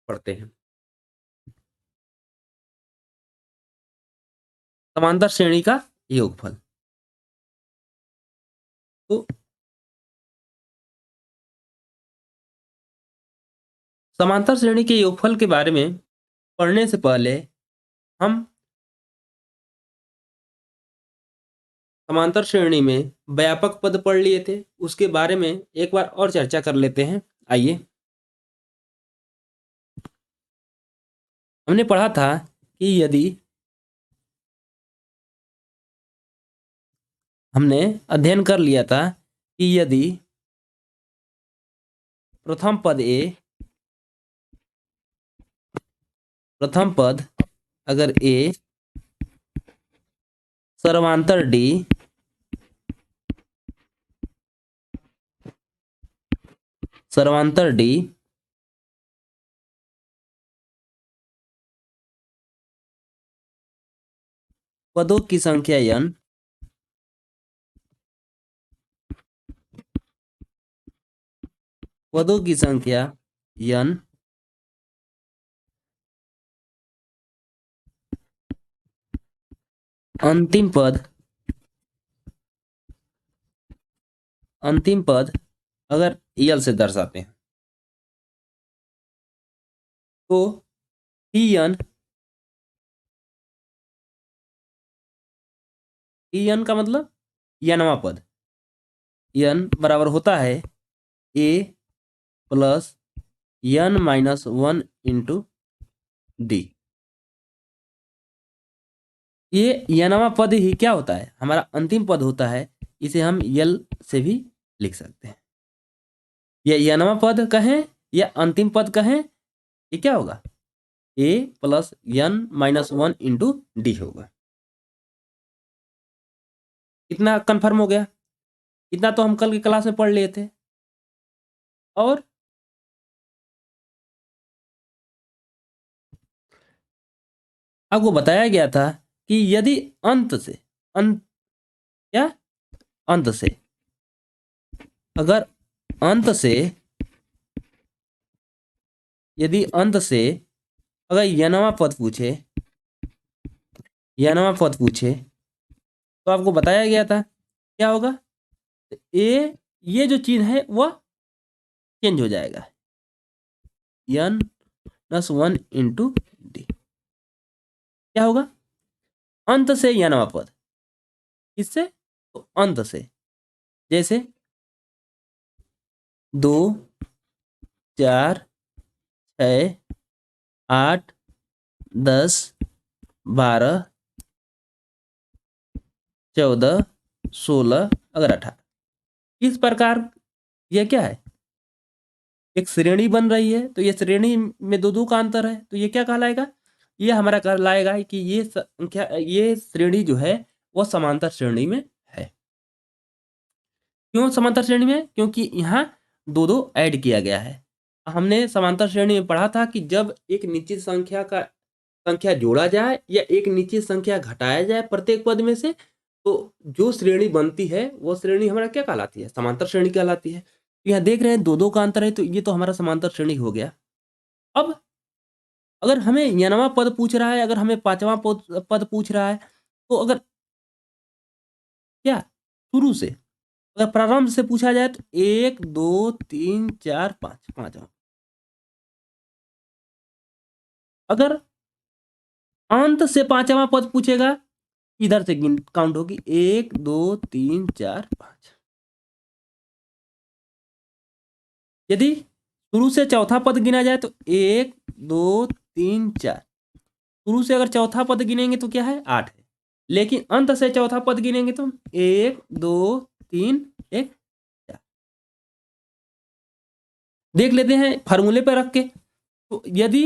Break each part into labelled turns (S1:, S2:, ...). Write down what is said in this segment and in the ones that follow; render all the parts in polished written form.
S1: पढ़ते हैं। समांतर श्रेणी का योगफल। तो समांतर श्रेणी के योगफल के बारे में पढ़ने से पहले हम समांतर श्रेणी में व्यापक पद पढ़ लिए थे, उसके बारे में एक बार और चर्चा कर लेते हैं। आइए, हमने पढ़ा था कि यदि हमने अध्ययन कर लिया था कि यदि प्रथम पद अगर ए सर्वांतर डी पदों की संख्या n n अंतिम पद अगर यल से दर्शाते हैं तो Tn का मतलब nवां पद, n बराबर होता है a plus n minus 1 into D. ये nवां पद ही क्या होता है, हमारा अंतिम पद होता है। इसे हम यल से भी लिख सकते हैं। ये nवां पद कहें या अंतिम पद कहें, ये क्या होगा, a plus n minus 1 into D होगा। इतना कंफर्म हो गया। इतना तो हम कल की क्लास में पढ़ लिए थे। और आपको बताया गया था कि यदि अंत से अंत क्या अंत से अगर अंत से यदि अंत से अगर यनवा पद पूछे तो आपको बताया गया था क्या होगा, ये जो चीज है वह चेंज हो जाएगा, n प्लस 1 इंटू डी। क्या होगा, अंत से यनवा पद, किससे, तो अंत से। जैसे 2 4 6 8 10 12 14 16 अगर 18, इस प्रकार यह क्या है, एक श्रेणी बन रही है। तो ये श्रेणी में दो दो का अंतर है, तो ये क्या कहलाएगा, ये हमारा कहलाएगा कि ये संख्या, ये श्रेणी जो है वो समांतर श्रेणी में है। क्यों समांतर श्रेणी में, क्योंकि यहाँ दो दो ऐड किया गया है। हमने समांतर श्रेणी में पढ़ा था कि जब एक निश्चित संख्या जोड़ा जाए या एक निश्चित संख्या घटाया जाए प्रत्येक पद में से, तो जो श्रेणी बनती है वो श्रेणी हमारा क्या कहलाती है, समांतर श्रेणी कहलाती है। यहाँ देख रहे हैं दो दो का अंतर है, तो ये तो हमारा समांतर श्रेणी हो गया। अब अगर हमें यनवा पद पूछ रहा है, अगर हमें पांचवा पद पूछ रहा है, तो अगर क्या शुरू से अगर प्रारंभ से पूछा जाए तो 1 2 3 4 5 पांचवा। अगर अंत से पांचवा पद पूछेगा, इधर से काउंट होगी 1 2 3 4 5। यदि शुरू से चौथा पद गिना जाए तो 1 2 3 4, शुरू से अगर चौथा पद गिनेंगे तो क्या है 8 है, लेकिन अंत से चौथा पद गिनेंगे तो 1 2 3 1 4। देख लेते हैं फार्मूले पर रख के। तो यदि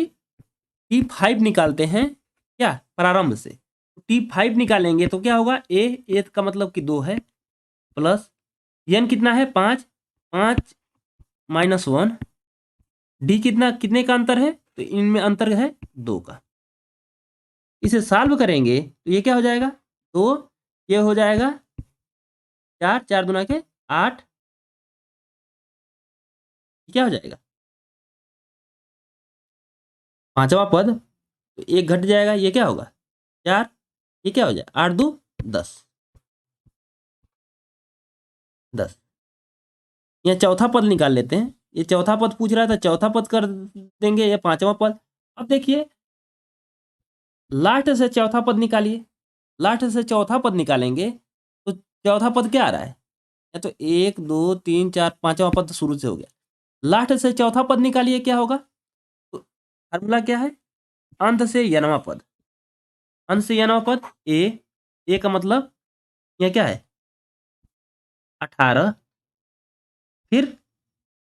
S1: T5 निकालते हैं क्या प्रारंभ से, T5 निकालेंगे तो क्या होगा, ए का मतलब कि 2 है, प्लस n कितना है 5, 5 माइनस 1, डी कितने का अंतर है, तो इनमें अंतर है 2 का। इसे सॉल्व करेंगे तो ये क्या हो जाएगा, तो ये हो जाएगा 4 4 दूना के 8, क्या हो जाएगा पांचवा पद, तो एक घट जाएगा, ये क्या होगा 4, ये क्या हो जाए 8 2 10, 10। यहाँ चौथा पद निकाल लेते हैं, ये चौथा पद पूछ रहा था, चौथा पद कर देंगे, ये पांचवा पद। अब देखिए लास्ट से चौथा पद निकालिए, लास्ट से चौथा पद निकालेंगे तो चौथा पद क्या आ रहा है, या तो 1 2 3 4, पांचवा पद तो शुरू से हो गया, लास्ट से चौथा पद निकालिए क्या होगा, तो फार्मूला क्या है, अंत से यनवा पद, अंत से यनवा पद ए का मतलब यह क्या है 18, फिर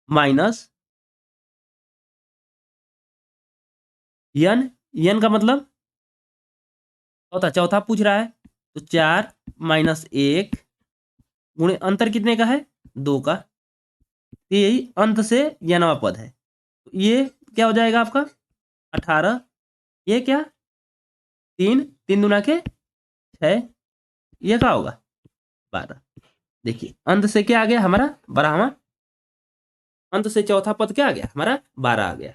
S1: माइनस यन का मतलब चौथा, चौथा पूछ रहा है तो 4 माइनस 1 गुणे अंतर कितने का है 2 का, तो यही अंत से यनवा पद है, तो ये क्या हो जाएगा आपका 18, ये क्या 3 3 दूना के 6, ये क्या होगा 12। देखिए अंत से क्या आ गया हमारा 12वां, अंत से चौथा पद क्या आ गया हमारा 12 आ गया।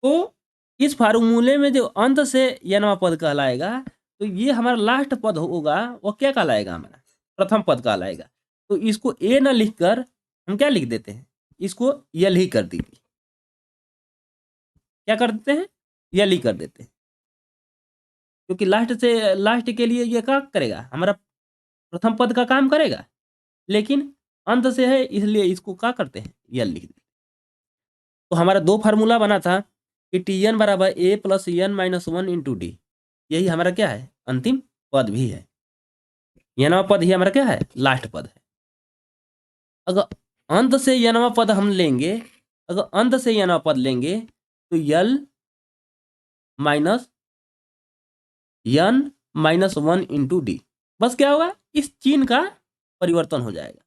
S1: तो इस फार्मूले में जो अंत से यनवा पद कहलाएगा, तो ये हमारा लास्ट पद होगा, वो क्या कहलाएगा हमारा प्रथम पद कहलाएगा। तो इसको ए न लिखकर हम क्या लिख देते हैं, इसको यल ही कर दीजिए, क्या कर देते हैं यल ही कर देते हैं, क्योंकि लास्ट से लास्ट के लिए ये क्या करेगा हमारा प्रथम पद का काम करेगा, लेकिन अंत से है इसलिए इसको क्या करते हैं यल लिख देते हैं। तो हमारा दो फार्मूला बना था कि टी एन बराबर A plus N minus 1 into D, यही हमारा क्या है अंतिम पद भी है, यनवा पद ही हमारा क्या है लास्ट पद है। अगर अंत से यनवा पद हम लेंगे, अगर अंत से यनवा पद लेंगे तो L minus N minus 1 into D, बस क्या होगा इस चिन्ह का परिवर्तन हो जाएगा।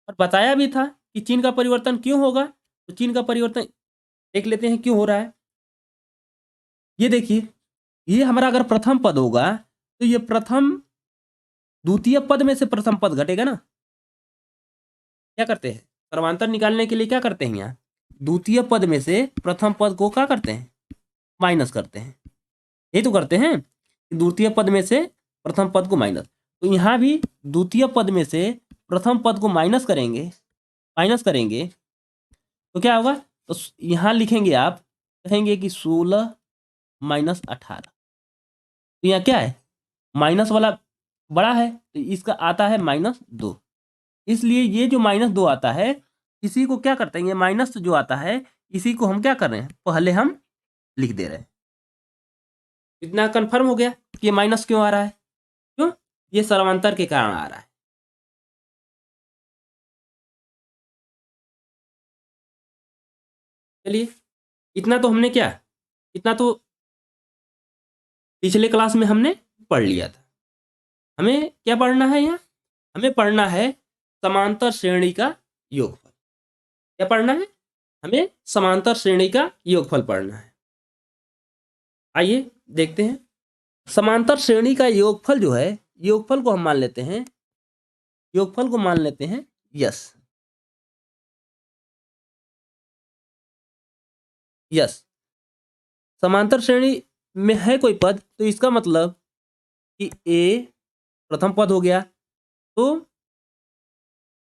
S1: और बताया भी था कि चिन्ह का परिवर्तन क्यों होगा, तो चिन्ह का परिवर्तन देख लेते हैं क्यों हो रहा है। ये देखिए, ये हमारा अगर प्रथम पद होगा तो ये प्रथम द्वितीय पद में से प्रथम पद घटेगा ना, क्या करते हैं सर्वांतर निकालने के लिए क्या करते हैं यहाँ द्वितीय पद में से प्रथम पद को क्या करते हैं माइनस करते हैं, यही तो करते हैं द्वितीय पद में से प्रथम पद को माइनस। तो यहाँ भी द्वितीय पद में से प्रथम पद को माइनस करेंगे, माइनस करेंगे तो क्या होगा, तो यहाँ लिखेंगे आप कहेंगे कि 16 माइनस 18, तो यहाँ क्या है माइनस वाला बड़ा है तो इसका आता है -2, इसलिए ये जो -2 आता है इसी को क्या करते हैं, ये माइनस जो आता है इसी को हम क्या कर रहे हैं पहले हम लिख दे रहे हैं। इतना कंफर्म हो गया कि ये माइनस क्यों आ रहा है, क्यों ये समांतर के कारण आ रहा है। चलिए इतना तो हमने क्या, इतना तो पिछले क्लास में हमने पढ़ लिया था। हमें क्या पढ़ना है यहाँ, हमें पढ़ना है समांतर श्रेणी का योगफल। क्या पढ़ना है, हमें समांतर श्रेणी का योगफल पढ़ना है। आइए देखते हैं समांतर श्रेणी का योगफल जो है, योगफल को हम मान लेते हैं, योगफल को मान लेते हैं यस, यस समांतर श्रेणी में है कोई पद तो इसका मतलब कि ए प्रथम पद हो गया, तो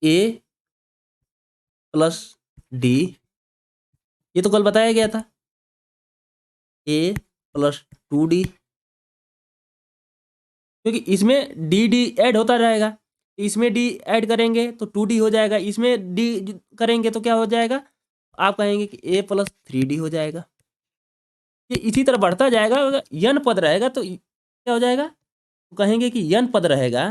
S1: ए प्लस डी, ये तो कल बताया गया था ए प्लस 2d, क्योंकि इसमें डी डी ऐड होता रहेगा, इसमें डी ऐड करेंगे तो 2d हो जाएगा, इसमें डी करेंगे तो क्या हो जाएगा, आप कहेंगे कि a प्लस 3d हो जाएगा। ये इसी तरह बढ़ता जाएगा, अगर यन पद रहेगा तो क्या हो जाएगा, तो कहेंगे कि यन पद रहेगा,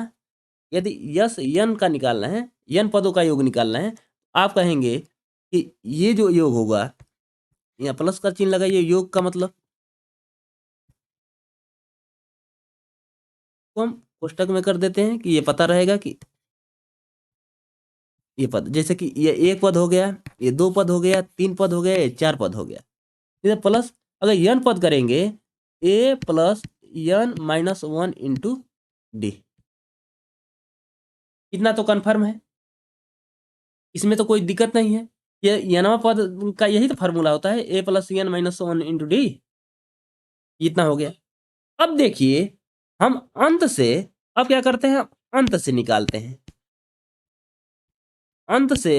S1: यदि यस यन का निकालना है, यन पदों का योग निकालना है, आप कहेंगे कि ये जो योग होगा, यहाँ प्लस का चिन्ह लगाइए योग का मतलब, तो हम कोष्टक में कर देते हैं कि ये पता रहेगा कि ये पद, जैसे कि ये एक पद हो गया, ये 2 पद हो गया, 3 पद हो गया, ये 4 पद हो गया, इधर प्लस अगर यन पद करेंगे A plus N minus 1 into D, इतना तो कन्फर्म है, इसमें तो कोई दिक्कत नहीं है। ये एनवा पद का यही तो फार्मूला होता है, A plus N minus one into D. इतना हो गया। अब देखिए हम अंत से अब क्या करते हैं, अंत से निकालते हैं। अंत से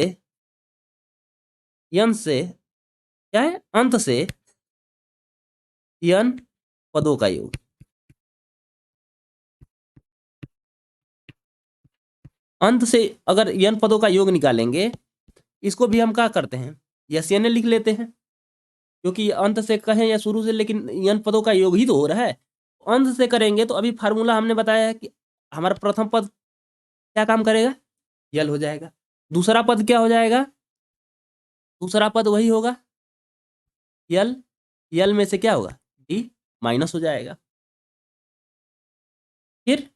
S1: एन से क्या है, अंत से एन पदों का योग। अंत से अगर एन पदों का योग निकालेंगे, इसको भी हम क्या करते हैं, यस एन लिख लेते हैं, क्योंकि अंत से कहें या शुरू से, लेकिन एन पदों का योग ही तो हो रहा है। अंत से करेंगे तो अभी फार्मूला हमने बताया है कि हमारा प्रथम पद क्या काम करेगा, यल हो जाएगा। दूसरा पद क्या हो जाएगा, दूसरा पद वही होगा यल। यल में से क्या होगा, डी माइनस हो जाएगा। फिर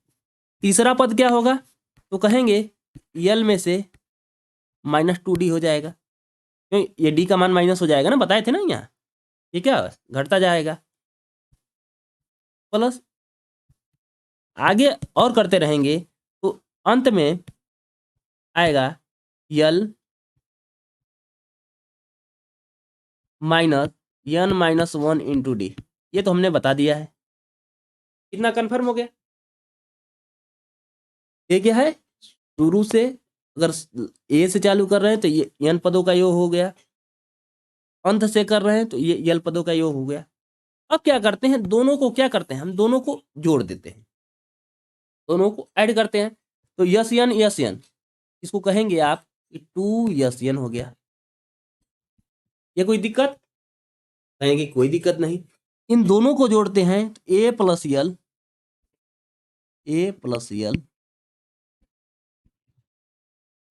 S1: तीसरा पद क्या होगा, तो कहेंगे यल में से माइनस टू डी हो जाएगा, क्यों, ये डी का मान माइनस हो जाएगा ना, बताए थे ना यहाँ, ये क्या घटता जाएगा। प्लस आगे और करते रहेंगे तो अंत में आएगा L minus N minus one into D. ये तो हमने बता दिया है, कितना कन्फर्म हो गया। ये क्या है, शुरू से अगर ए से चालू कर रहे हैं तो ये एन पदों का योग हो गया, अंत से कर रहे हैं तो ये यल पदों का योग हो गया। अब क्या करते हैं, दोनों को क्या करते हैं, हम दोनों को जोड़ देते हैं, दोनों को ऐड करते हैं। तो यस एन इसको कहेंगे आप टू यस एन हो गया। ये कोई दिक्कत, कहेंगे कोई दिक्कत नहीं। इन दोनों को जोड़ते हैं तो ए प्लस यल, ए प्लस यल।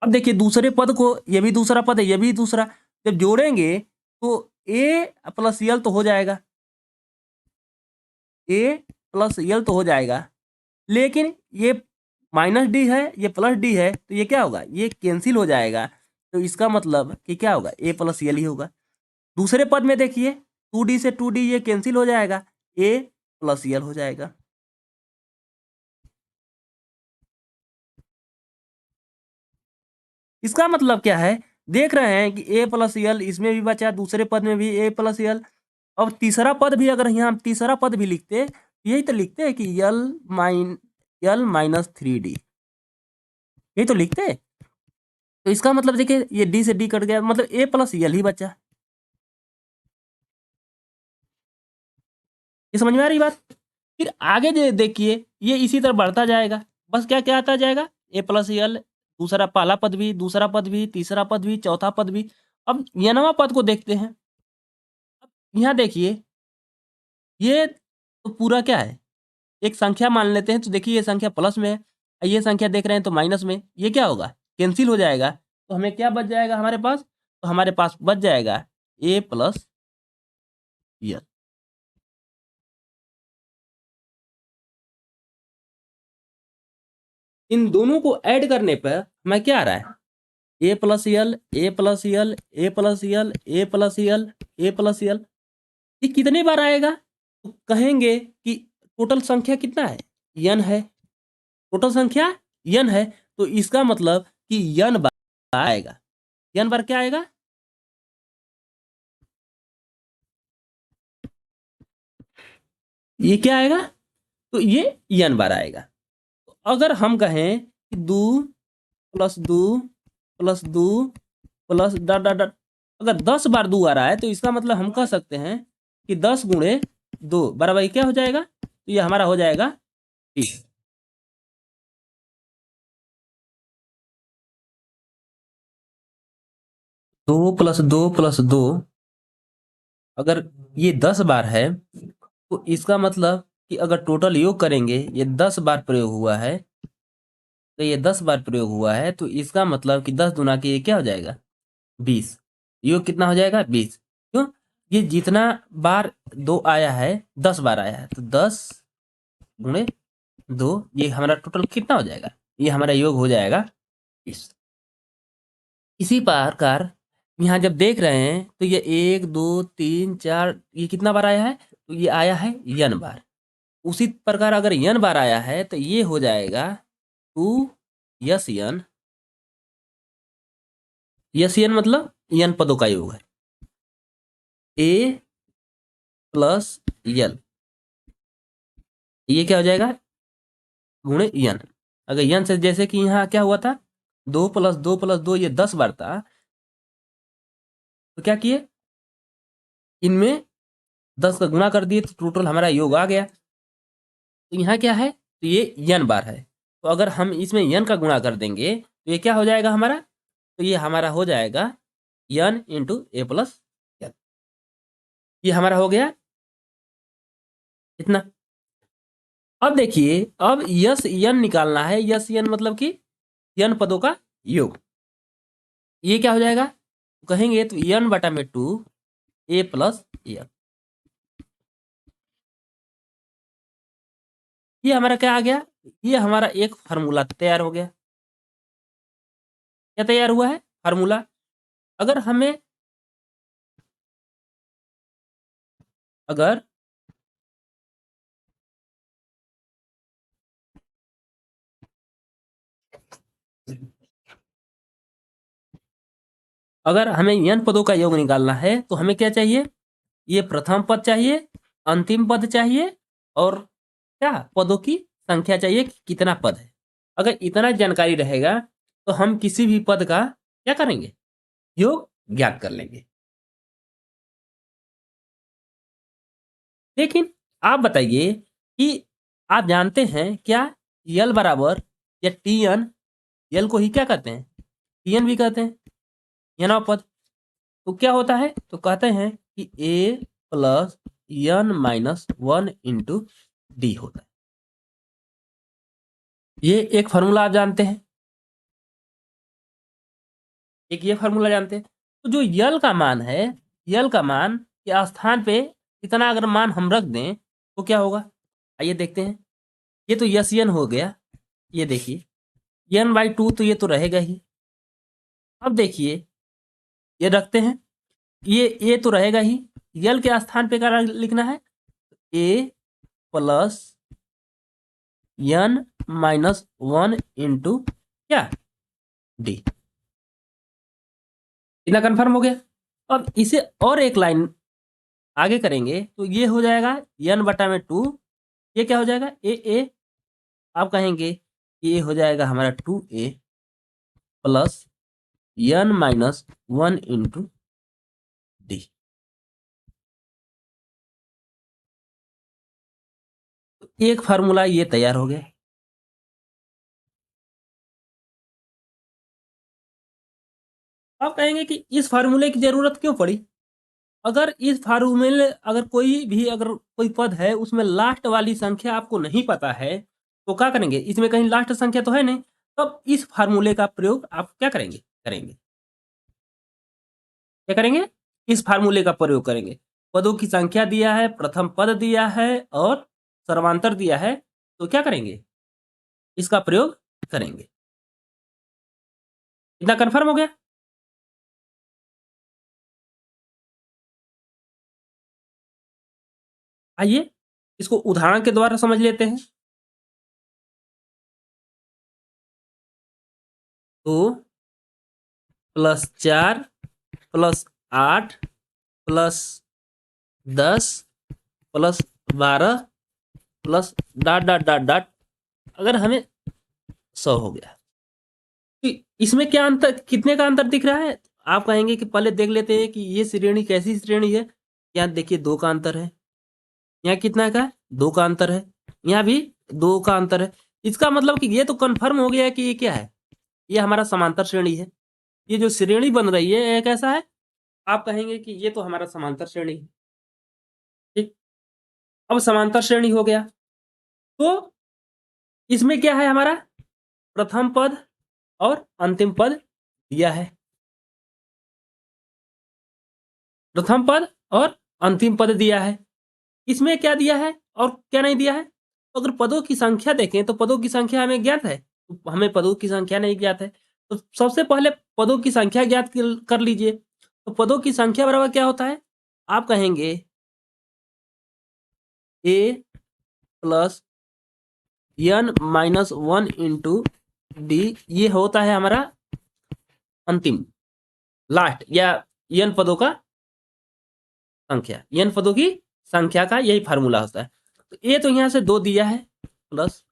S1: अब देखिए दूसरे पद को, ये भी दूसरा पद है, ये भी दूसरा, जब जोड़ेंगे तो ए प्लस यल तो हो जाएगा, ए प्लस यल तो हो जाएगा, लेकिन ये माइनस डी है, ये प्लस डी है, तो ये क्या होगा, ये कैंसिल हो जाएगा। तो इसका मतलब कि क्या होगा, ए प्लस यल ही होगा। दूसरे पद में देखिए टू डी से टू डी ये कैंसिल हो जाएगा, ए प्लस यल हो जाएगा। इसका मतलब क्या है, देख रहे हैं कि ए प्लस यल इसमें भी बचा, दूसरे पद में भी ए प्लस यल। अब तीसरा पद भी अगर यहाँ हम तीसरा पद भी लिखते, यही तो लिखते हैं कि यल माइनस थ्री डी, यही तो लिखते हैं। तो इसका मतलब देखिए ये डी से डी कट गया, मतलब ए प्लस यल ही बचा। ये समझ में आ रही बात। फिर आगे देखिए ये इसी तरह बढ़ता जाएगा, बस क्या क्या आता जाएगा, ए प्लस यल, दूसरा पहला पद भी, दूसरा पद भी, तीसरा पद भी, चौथा पद भी। अब नवा पद को देखते हैं। अब यहाँ देखिए ये तो पूरा क्या है, एक संख्या मान लेते हैं, तो देखिए ये संख्या प्लस में है, ये संख्या देख रहे हैं तो माइनस में, ये क्या होगा, कैंसिल हो जाएगा। तो हमें क्या बच जाएगा हमारे पास, तो हमारे पास बच जाएगा ए प्लस यल। इन दोनों को ऐड करने पर हमें क्या आ रहा है, A plus L, A plus L, A plus L, A plus L, A plus यल। ये कितने बार आएगा, तो कहेंगे कि टोटल संख्या कितना है, यन है, टोटल संख्या यन है, तो इसका मतलब कि यन बार आएगा। यन बार क्या आएगा, ये क्या आएगा, तो ये यन बार आएगा। तो अगर हम कहें कि दो प्लस दो प्लस दो प्लस डॉट डॉट डॉट, अगर 10 बार दो आ रहा है तो इसका मतलब हम कह सकते हैं कि 10 गुणे 2 बराबर क्या हो जाएगा, तो ये हमारा हो जाएगा 30। दो प्लस दो प्लस दो, अगर ये 10 बार है तो इसका मतलब कि अगर टोटल योग करेंगे, ये 10 बार प्रयोग हुआ है, तो ये 10 बार प्रयोग हुआ है, तो इसका मतलब कि 10 दुना के ये क्या हो जाएगा 20। योग कितना हो जाएगा 20, क्यों, ये जितना बार दो आया है 10 बार आया है, तो 10 गुणे 2, ये हमारा टोटल कितना हो जाएगा, ये हमारा योग हो जाएगा 20। इसी प्रकार यहाँ जब देख रहे हैं तो ये 1 2 3 4 ये कितना बार आया है, तो ये आया है यन बार। उसी प्रकार अगर यन बार आया है तो ये हो जाएगा 2 यस यन। यस यन मतलब n पदों का योग है, a प्लस l, ये क्या हो जाएगा गुणे n। अगर n से, जैसे कि यहाँ क्या हुआ था, 2 + 2 + 2 ये 10 बार था, तो क्या किए, इनमें 10 का गुणा कर दिए तो टोटल हमारा योग आ गया। तो यहाँ क्या है, तो ये n बार है, तो अगर हम इसमें n का गुणा कर देंगे तो ये क्या हो जाएगा हमारा, तो ये हमारा हो जाएगा n इंटू ए प्लस l। ये हमारा हो गया इतना। अब देखिए, अब यस n निकालना है, यस n मतलब कि n पदों का योग। ये क्या हो जाएगा, कहेंगे तो n/2 a प्लस l। ये हमारा क्या आ गया, ये हमारा एक फार्मूला तैयार हो गया। क्या तैयार हुआ है, फार्मूला। अगर हमें, अगर अगर हमें n पदों का योग निकालना है तो हमें क्या चाहिए, ये प्रथम पद चाहिए, अंतिम पद चाहिए, और क्या पदों की संख्या चाहिए कि कितना पद है। अगर इतना जानकारी रहेगा तो हम किसी भी पद का क्या करेंगे, योग ज्ञात कर लेंगे। लेकिन आप बताइए कि आप जानते हैं क्या, यल बराबर या टी एन, यल को ही क्या कहते हैं, टी एन भी कहते हैं, यना पद। तो क्या होता है, तो कहते हैं कि ए प्लस n-1 इंटू डी होता है। ये एक फार्मूला आप जानते हैं, एक ये फार्मूला जानते हैं। तो जो यल का मान है, यल का मान के स्थान पे इतना अगर मान हम रख दें तो क्या होगा, आइए देखते हैं। ये तो यस एन हो गया, ये देखिए n/2 तो ये तो रहेगा ही। अब देखिए ये रखते हैं, ये तो रहेगा ही, यल के स्थान पे क्या लिखना है, ए प्लस n-1 इंटू क्या डी। इतना कंफर्म हो गया। अब इसे और एक लाइन आगे करेंगे तो ये हो जाएगा n/2, ये क्या हो जाएगा ए, आप कहेंगे ये हो जाएगा हमारा 2a plus n-1 into D. एक फार्मूला ये तैयार हो गया। आप कहेंगे कि इस फार्मूले की जरूरत क्यों पड़ी, अगर इस फार्मूले, अगर कोई भी, अगर कोई पद है उसमें लास्ट वाली संख्या आपको नहीं पता है तो क्या करेंगे, इसमें कहीं लास्ट संख्या तो है नहीं, तब इस फार्मूले का प्रयोग आप क्या करेंगे, क्या करेंगे, इस फार्मूले का प्रयोग करेंगे। पदों की संख्या दिया है, प्रथम पद दिया है और सर्वांतर दिया है, तो क्या करेंगे, इसका प्रयोग करेंगे। इतना कंफर्म हो गया। आइए इसको उदाहरण के द्वारा समझ लेते हैं। तो +4 +8 +10 +12 plus dot dot dot dot, अगर हमें 100 हो गया, तो इसमें क्या अंतर, कितने का अंतर दिख रहा है। आप कहेंगे कि पहले देख लेते हैं कि ये श्रेणी कैसी श्रेणी है। यहाँ देखिए 2 का अंतर है, यहाँ कितना का, 2 का अंतर है, यहाँ भी 2 का अंतर है। इसका मतलब कि ये तो कंफर्म हो गया कि ये क्या है, ये हमारा समांतर श्रेणी है। ये जो श्रेणी बन रही है ये कैसा है, आप कहेंगे कि ये तो हमारा समांतर श्रेणी है। ठीक, अब समांतर श्रेणी हो गया तो इसमें क्या है, हमारा प्रथम पद और अंतिम पद दिया है, प्रथम पद और अंतिम पद दिया है। इसमें क्या दिया है और क्या नहीं दिया है, तो अगर पदों की संख्या देखें तो पदों की संख्या हमें ज्ञात है, तो हमें पदों की संख्या नहीं ज्ञात है, तो सबसे पहले पदों की संख्या ज्ञात कर लीजिए। तो पदों की संख्या बराबर क्या होता है, आप कहेंगे a plus n-1 into D, ये होता है हमारा अंतिम, लास्ट या n पदों का संख्या, n पदों की संख्या का यही फार्मूला होता है। तो ये तो यहां से 2 दिया है, प्लस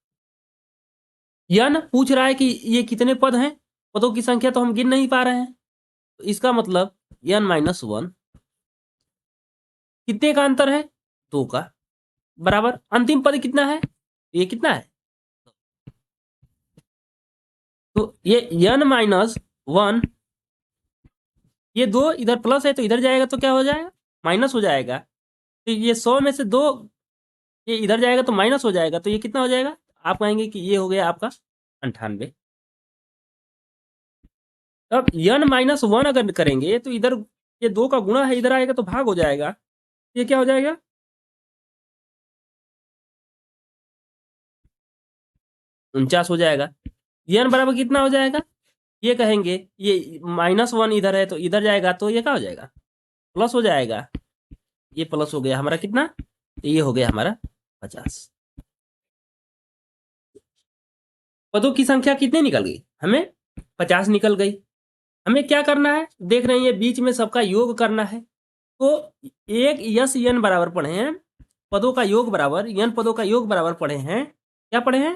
S1: n पूछ रहा है कि ये कितने पद हैं, पदों की संख्या तो हम गिन नहीं पा रहे हैं, तो इसका मतलब n माइनस 1 कितने का अंतर है, 2 का, बराबर अंतिम पद कितना है, ये कितना है, तो ये n माइनस 1, ये 2 इधर प्लस है तो इधर जाएगा तो क्या हो जाएगा, माइनस हो जाएगा। तो ये 100 में से 2 ये इधर जाएगा तो माइनस हो जाएगा, तो ये कितना हो जाएगा, आप कहेंगे कि ये हो गया आपका 98। अब n माइनस 1 अगर करेंगे तो इधर ये 2 का गुणा है, इधर आएगा तो भाग हो जाएगा, ये क्या हो जाएगा, 49 हो जाएगा। n बराबर कितना हो जाएगा, ये कहेंगे ये माइनस 1 इधर है तो इधर जाएगा तो ये क्या हो जाएगा, प्लस हो जाएगा, ये प्लस हो गया हमारा कितना, तो ये हो गया हमारा 50। पदों की संख्या कितनी निकल गई, हमें 50 निकल गई। हमें क्या करना है, देख रहे हैं ये बीच में सबका योग करना है, तो एक यस n बराबर पढ़े हैं, पदों का योग बराबर n पदों का योग बराबर पढ़े हैं, क्या पढ़े हैं,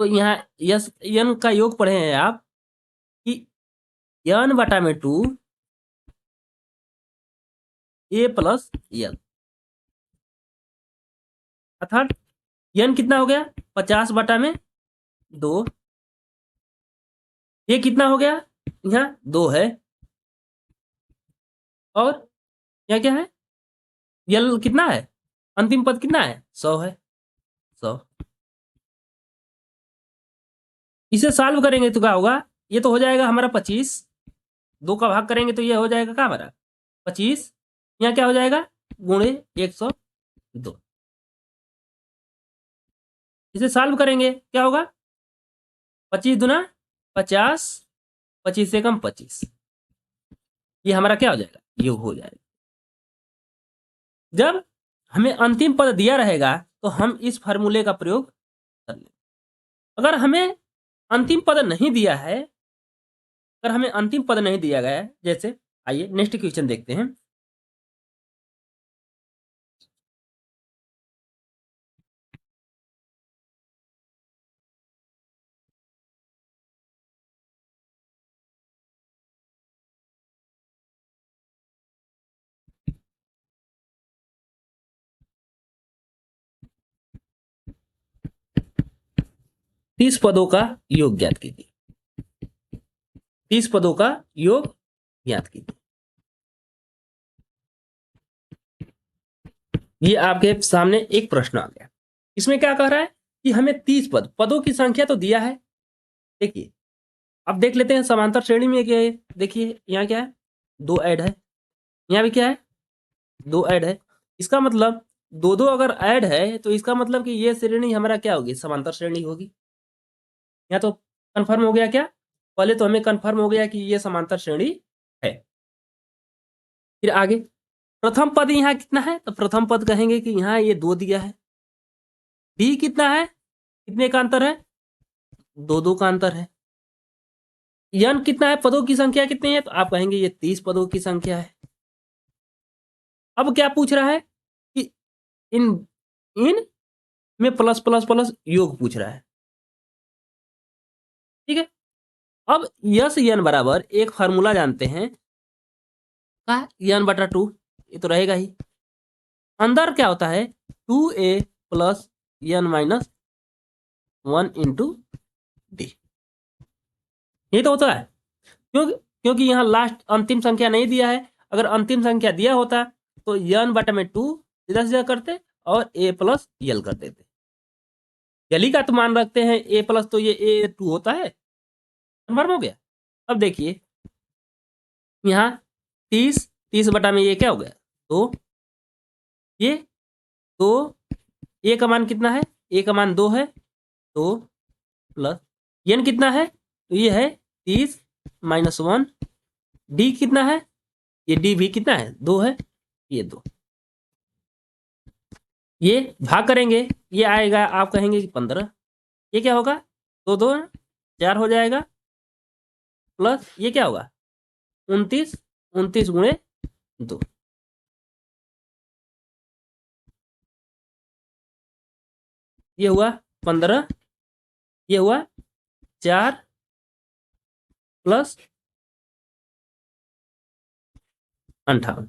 S1: तो यहाँ यस n का योग पढ़े हैं आप कि n बटा में 2 a प्लस n, अर्थात n कितना हो गया 50 बटा में 2, ये कितना हो गया, यहाँ 2 है, और यहाँ क्या है, यल कितना है, अंतिम पद कितना है, 100 है, 100। इसे सॉल्व करेंगे तो क्या होगा, ये तो हो जाएगा हमारा 25, 2 का भाग करेंगे तो ये हो जाएगा क्या हमारा 25, यहाँ क्या हो जाएगा गुणे 102। इसे सॉल्व करेंगे क्या होगा, 25 दुना 50, 25 से कम 25, ये हमारा क्या हो जाएगा, योग हो जाएगा। जब हमें अंतिम पद दिया रहेगा तो हम इस फार्मूले का प्रयोग कर लेंगे। अगर हमें अंतिम पद नहीं दिया है, अगर हमें अंतिम पद नहीं दिया गया है, जैसे आइए नेक्स्ट क्वेश्चन देखते हैं। तीस पदों का योग ज्ञात कीजिए, 30 पदों का योग ज्ञात कीजिए। ये आपके सामने एक प्रश्न आ गया, इसमें क्या कह रहा है कि हमें 30 पदों की संख्या तो दिया है। देखिए अब देख लेते हैं समांतर श्रेणी में क्या है, देखिए यहाँ क्या है 2 ऐड है, यहाँ भी क्या है 2 ऐड है, इसका मतलब 2 अगर ऐड है तो इसका मतलब कि ये श्रेणी हमारा क्या होगी, समांतर श्रेणी होगी। यहाँ तो कंफर्म हो गया, क्या पहले तो हमें कंफर्म हो गया कि ये समांतर श्रेणी है। फिर आगे प्रथम पद यहाँ कितना है, तो प्रथम पद कहेंगे कि यहाँ ये 2 दिया है, डी कितना है, कितने का अंतर है, 2 का अंतर है। यन कितना है, पदों की संख्या कितनी है, तो आप कहेंगे ये 30 पदों की संख्या है। अब क्या पूछ रहा है कि इन इन में प्लस प्लस प्लस योग पूछ रहा है, ठीक है। अब यस यन बराबर एक फार्मूला जानते हैं का यन बटा 2, ये तो रहेगा ही, अंदर क्या होता है 2a plus N minus 1 into D, यही तो होता है। क्योंकि यहाँ लास्ट अंतिम संख्या नहीं दिया है, अगर अंतिम संख्या दिया होता तो यन बटा में 2 सीधा सीधा करते और a प्लस यल कर देते, यली का तो मान रखते हैं a प्लस, तो ये a2 होता है, कन्फर्म हो गया। अब देखिए यहाँ 30 बटा में ये क्या हो गया 2, ये 2, ए का मान कितना है, ए का मान 2 है, 2 प्लस एन कितना है, तो ये है 30 माइनस 1, डी कितना है, ये डी भी कितना है 2 है, ये 2, ये भाग करेंगे ये आएगा, आप कहेंगे कि 15, ये क्या होगा 2 2 4 हो जाएगा, प्लस ये क्या होगा 29, 29 गुणे 2, ये हुआ 15, ये हुआ 4 प्लस 58,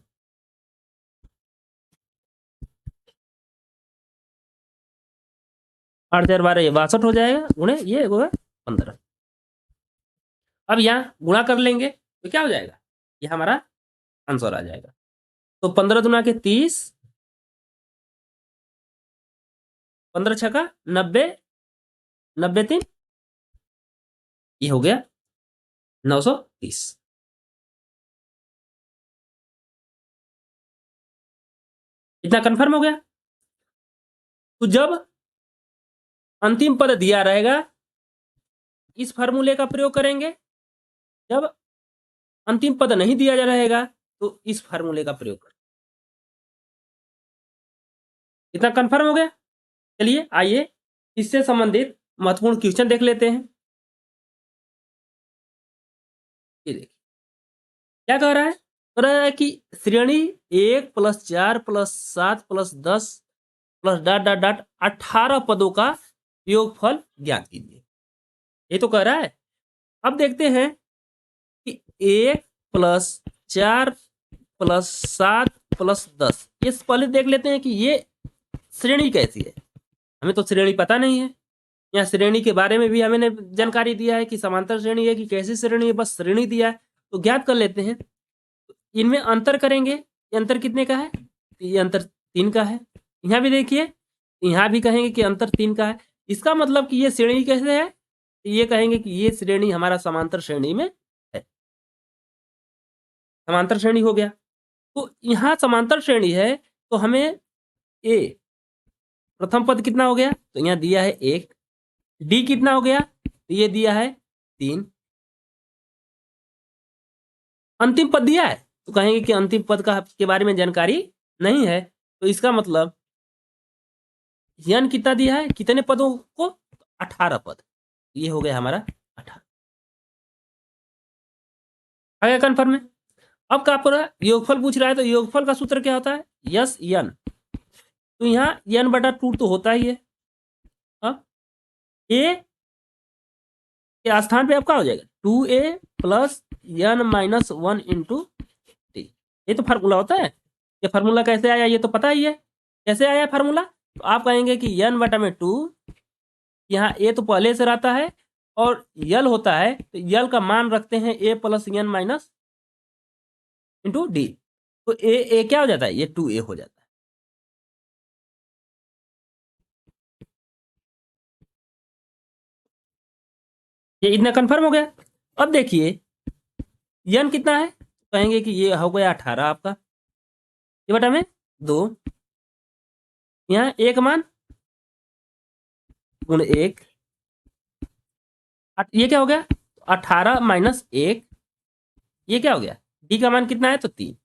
S1: 8 4 12 ये 62 हो जाएगा, गुणे ये होगा 15। अब यहाँ गुणा कर लेंगे तो क्या हो जाएगा, ये हमारा आंसर आ जाएगा। तो 15 दुना के 30, 15 छका 90, 90 3, ये हो गया 930। इतना कंफर्म हो गया। तो जब अंतिम पद दिया रहेगा इस फार्मूले का प्रयोग करेंगे, जब अंतिम पद नहीं दिया जा रहेगा तो इस फार्मूले का प्रयोग करें। इतना कंफर्म हो गया। चलिए आइए इससे संबंधित महत्वपूर्ण क्वेश्चन देख लेते हैं। ये देखिए क्या कह रहा है, कह रहा है कि श्रेणी 1 + 4 + 7 + 10 + डॉट डॉट डॉट 18 पदों का योगफल ज्ञात कीजिए। ये तो कह रहा है। अब देखते हैं कि 1 + 4 + 7 + 10, ये पहले देख लेते हैं कि ये श्रेणी कैसी है। हमें तो श्रेणी पता नहीं है। यहाँ श्रेणी के बारे में भी हमें जानकारी दिया है कि समांतर श्रेणी है कि कैसी श्रेणी है, बस श्रेणी दिया है। तो ज्ञात कर लेते हैं। इनमें अंतर करेंगे, ये अंतर कितने का है, ये अंतर 3 का है। यहाँ भी देखिए, यहाँ भी कहेंगे कि अंतर 3 का है। इसका मतलब कि ये श्रेणी कैसे है, ये कहेंगे कि ये श्रेणी हमारा समांतर श्रेणी में है। समांतर श्रेणी हो गया। तो यहाँ समांतर श्रेणी है तो हमें ए प्रथम पद कितना हो गया, तो यहाँ दिया है 1, डी कितना हो गया, तो ये दिया है 3, अंतिम पद दिया है तो कहेंगे कि अंतिम पद का के बारे में जानकारी नहीं है। तो इसका मतलब यन कितना दिया है, कितने पदों को, 18 पद। ये हो गया हमारा 18। आ गया कन्फर्म में। अब क्या पूरा योगफल पूछ रहा है, तो योगफल का सूत्र क्या होता है, यस यन। तो यहाँ n/2 तो होता ही है। अब ए के स्थान पे अब क्या हो जाएगा, 2a + n-1 × t। ये तो फार्मूला होता है। ये फार्मूला कैसे आया ये तो पता ही है, कैसे आया फार्मूला। तो आप कहेंगे कि n/2, यहाँ a तो पहले से रहता है और यल होता है, तो यल का मान रखते हैं a + n- × d। तो a क्या हो जाता है, ये 2a हो जाता है। ये इतना कंफर्म हो गया। अब देखिए n कितना है, कहेंगे कि ये हो गया 18 आपका, ये बटा में 2, यहाँ a का मान गुण 1, ये क्या हो गया 18 - 1, ये क्या हो गया, d का मान कितना है तो 3।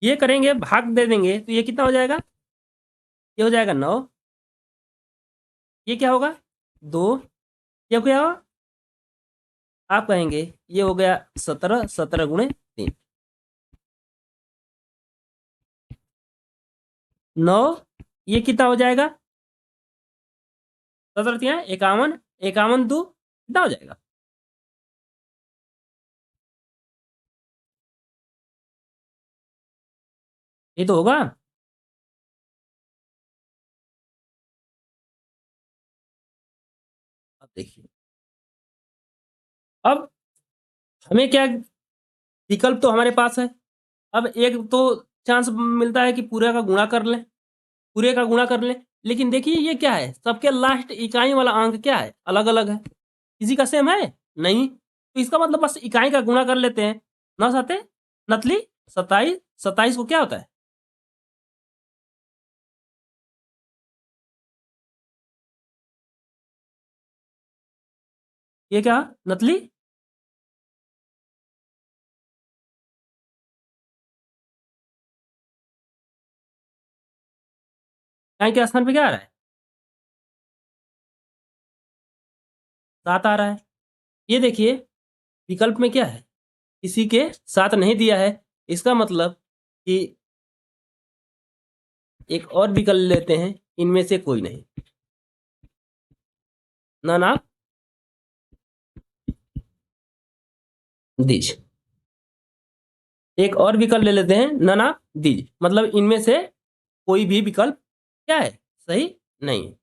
S1: ये करेंगे भाग दे देंगे तो ये कितना हो जाएगा, ये हो जाएगा 9, ये क्या होगा 2, ये क्या होगा, आप कहेंगे ये हो गया 17, 17 गुणे 3, 9, ये कितना हो जाएगा 17 3 51, 51 2 कितना हो जाएगा, ये तो होगा। अब देखिए, अब हमें क्या विकल्प तो हमारे पास है। अब एक तो चांस मिलता है कि पूरे का गुणा कर लें, पूरे का गुणा कर लें, लेकिन देखिए ये क्या है, सबके लास्ट इकाई वाला अंक क्या है, अलग अलग है, किसी का सेम है नहीं। तो इसका मतलब बस इकाई का गुणा कर लेते हैं। 9 7 नतली 27, 27 को क्या होता है, ये क्या नतली, इकाई के स्थान पे क्या आ रहा है, 7 आ रहा है। ये देखिए विकल्प में क्या है, किसी के साथ नहीं दिया है, इसका मतलब कि एक और विकल्प लेते हैं, इनमें से कोई नहीं, नन ऑफ दीज। एक और विकल्प ले लेते हैं, नन ऑफ दीज, मतलब इनमें से कोई भी विकल्प क्या है, सही नहीं है।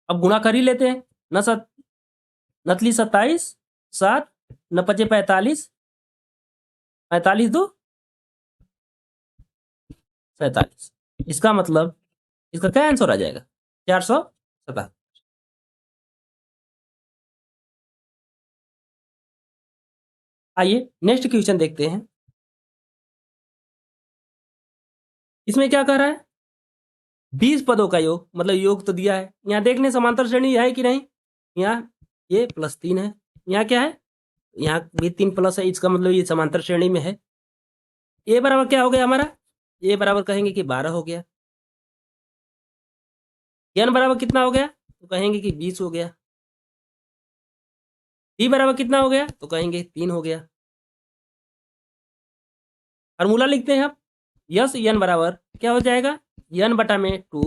S1: अब गुणा कर ही लेते हैं, न सत नतली 27, 7, न पचे 45, 45 दो 47, इसका मतलब इसका क्या आंसर आ जाएगा, 477। आइए नेक्स्ट क्वेश्चन देखते हैं। इसमें क्या कह रहा है, 20 पदों का योग, मतलब योग तो दिया है, यहाँ देखने समांतर श्रेणी है कि नहीं, यहाँ ये +3 है, यहाँ क्या है, यहाँ भी 3 प्लस है, इसका मतलब ये समांतर श्रेणी में है। ए बराबर क्या हो गया हमारा, ए बराबर कहेंगे कि 12 हो गया। एन बराबर कितना हो गया, तो कहेंगे कि 20 हो गया। डी बराबर कितना हो गया, तो कहेंगे 3 हो गया। फार्मूला लिखते हैं आप, यस एन बराबर क्या हो जाएगा, एन बटा में 2,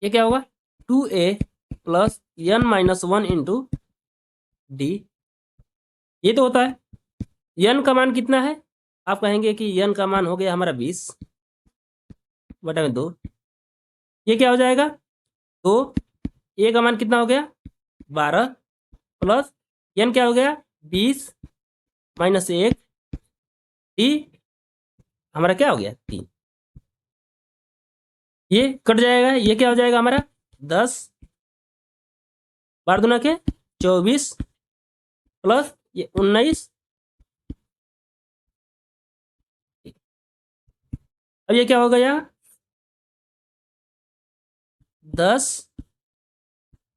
S1: ये क्या होगा 2a plus N minus 1 into D, ये तो होता है। एन का मान कितना है, आप कहेंगे कि एन का मान हो गया हमारा 20 बटा में 2, ये क्या हो जाएगा, तो ए का मान कितना हो गया 12 प्लस एन क्या हो गया 20 माइनस 1, डी हमारा क्या हो गया 3, ये कट जाएगा, ये क्या हो जाएगा हमारा 10 12 दूना के 24 प्लस ये 19, अब ये क्या हो गया 10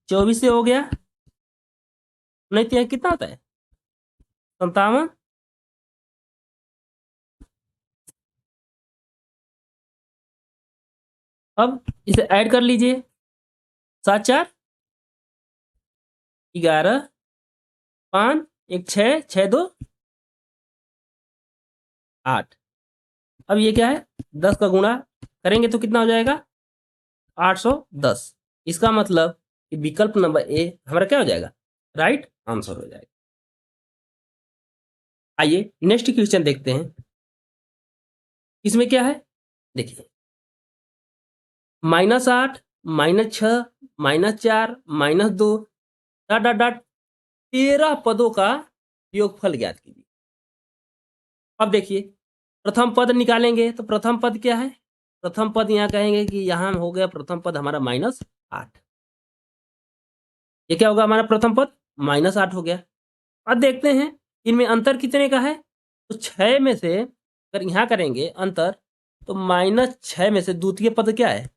S1: 24 से हो गया, नहीं तो कितना होता है 57, अब इसे ऐड कर लीजिए, 7 4 11 5 1 6 6 2 8, अब ये क्या है 10 का गुणा करेंगे तो कितना हो जाएगा 810, इसका मतलब कि विकल्प नंबर ए हमारा क्या हो जाएगा, राइट आंसर हो जाएगा। आइए नेक्स्ट क्वेश्चन देखते हैं, इसमें क्या है, देखिए -8 -6 -4 -2 डॉट डॉट डॉट 13 पदों का योगफल ज्ञात कीजिए। अब देखिए प्रथम पद निकालेंगे तो प्रथम पद क्या है, प्रथम पद यहाँ कहेंगे कि यहाँ हो गया प्रथम पद हमारा -8, ये क्या होगा हमारा प्रथम पद -8 हो गया। अब देखते हैं इनमें अंतर कितने का है, तो 6 में से अगर यहाँ करेंगे अंतर, तो -6 में से द्वितीय पद क्या है,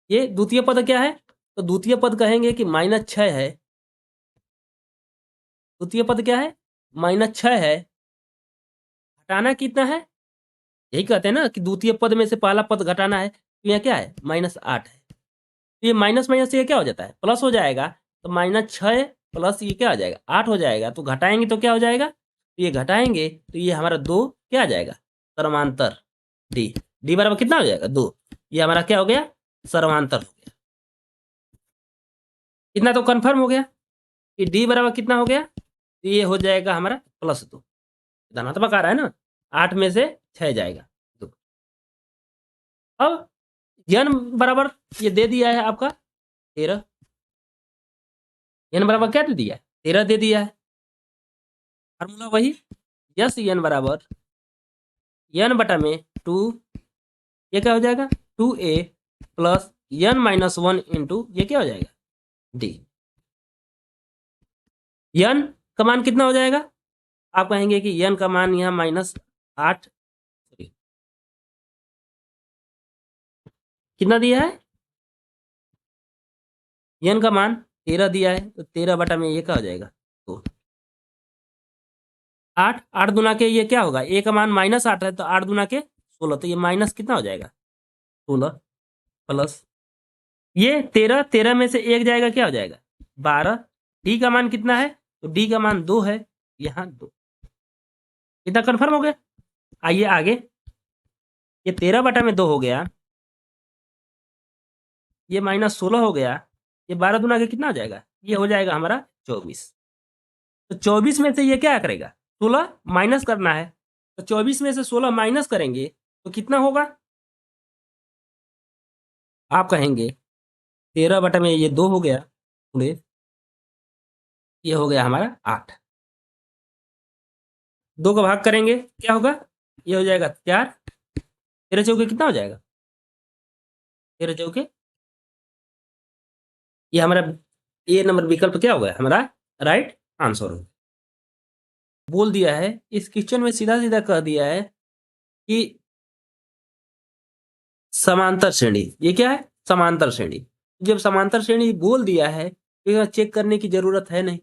S1: ये द्वितीय पद क्या है, तो द्वितीय पद कहेंगे कि -6 है, द्वितीय पद क्या है -6 है, घटाना कितना है, यही कहते हैं ना कि द्वितीय पद में से पहला पद घटाना है, तो यह क्या है -8 है, तो ये माइनस माइनस ये क्या हो जाता है प्लस हो जाएगा, तो -6 प्लस ये क्या हो जाएगा 8 हो जाएगा, तो घटाएंगे तो क्या हो जाएगा, तो ये घटाएंगे तो ये हमारा 2 क्या आ जाएगा सर्वांतर डी, डी बराबर कितना हो जाएगा 2, ये हमारा क्या हो गया सर्वांतर हो गया। इतना तो कंफर्म हो गया कि डी बराबर कितना हो गया, तो ये हो जाएगा हमारा +2, धनात्मक आ रहा है ना, 8 में से 6 जाएगा 2। अब एन बराबर ये दे दिया है आपका 13, एन बराबर क्या दे दिया है 13 दे दिया है, फार्मूला वही यस एन बराबर एन बटा में 2, ये क्या हो जाएगा 2a plus N minus 1 into ये क्या हो जाएगा डी, एन का मान कितना हो जाएगा, आप कहेंगे कि एन का मान यहाँ -8 कितना दिया है, एन का मान 13 दिया है, तो 13 बटा में ये क्या हो जाएगा 2, 8 8 दूना के ये क्या होगा, ए का मान -8 है, तो 8 दूना के 16, तो ये माइनस कितना हो जाएगा 16 प्लस ये 13, 13 में से एक जाएगा, क्या हो जाएगा 12। डी का मान कितना है, तो डी का मान 2 है, यहाँ 2। इतना कन्फर्म हो गया। आइए आगे, ये 13/2 हो गया, ये -16 हो गया, ये 12 दूना के कितना हो जाएगा, ये हो जाएगा हमारा 24। तो 24 में से ये क्या करेगा, 16 माइनस करना है। तो 24 में से 16 माइनस करेंगे तो कितना होगा, आप कहेंगे 13 में ये 2 हो गया, पूरे ये हो गया हमारा 8। 2 का भाग करेंगे क्या होगा, ये हो जाएगा 4। 13 चौके कितना हो जाएगा, 13 चौके, ये हमारा ए नंबर विकल्प क्या हो गया हमारा राइट आंसर हो। बोल दिया है इस क्वेश्चन में, सीधा सीधा कह दिया है कि समांतर श्रेणी, ये क्या है समांतर श्रेणी। जब समांतर श्रेणी बोल दिया है तो यहाँ चेक करने की जरूरत है नहीं।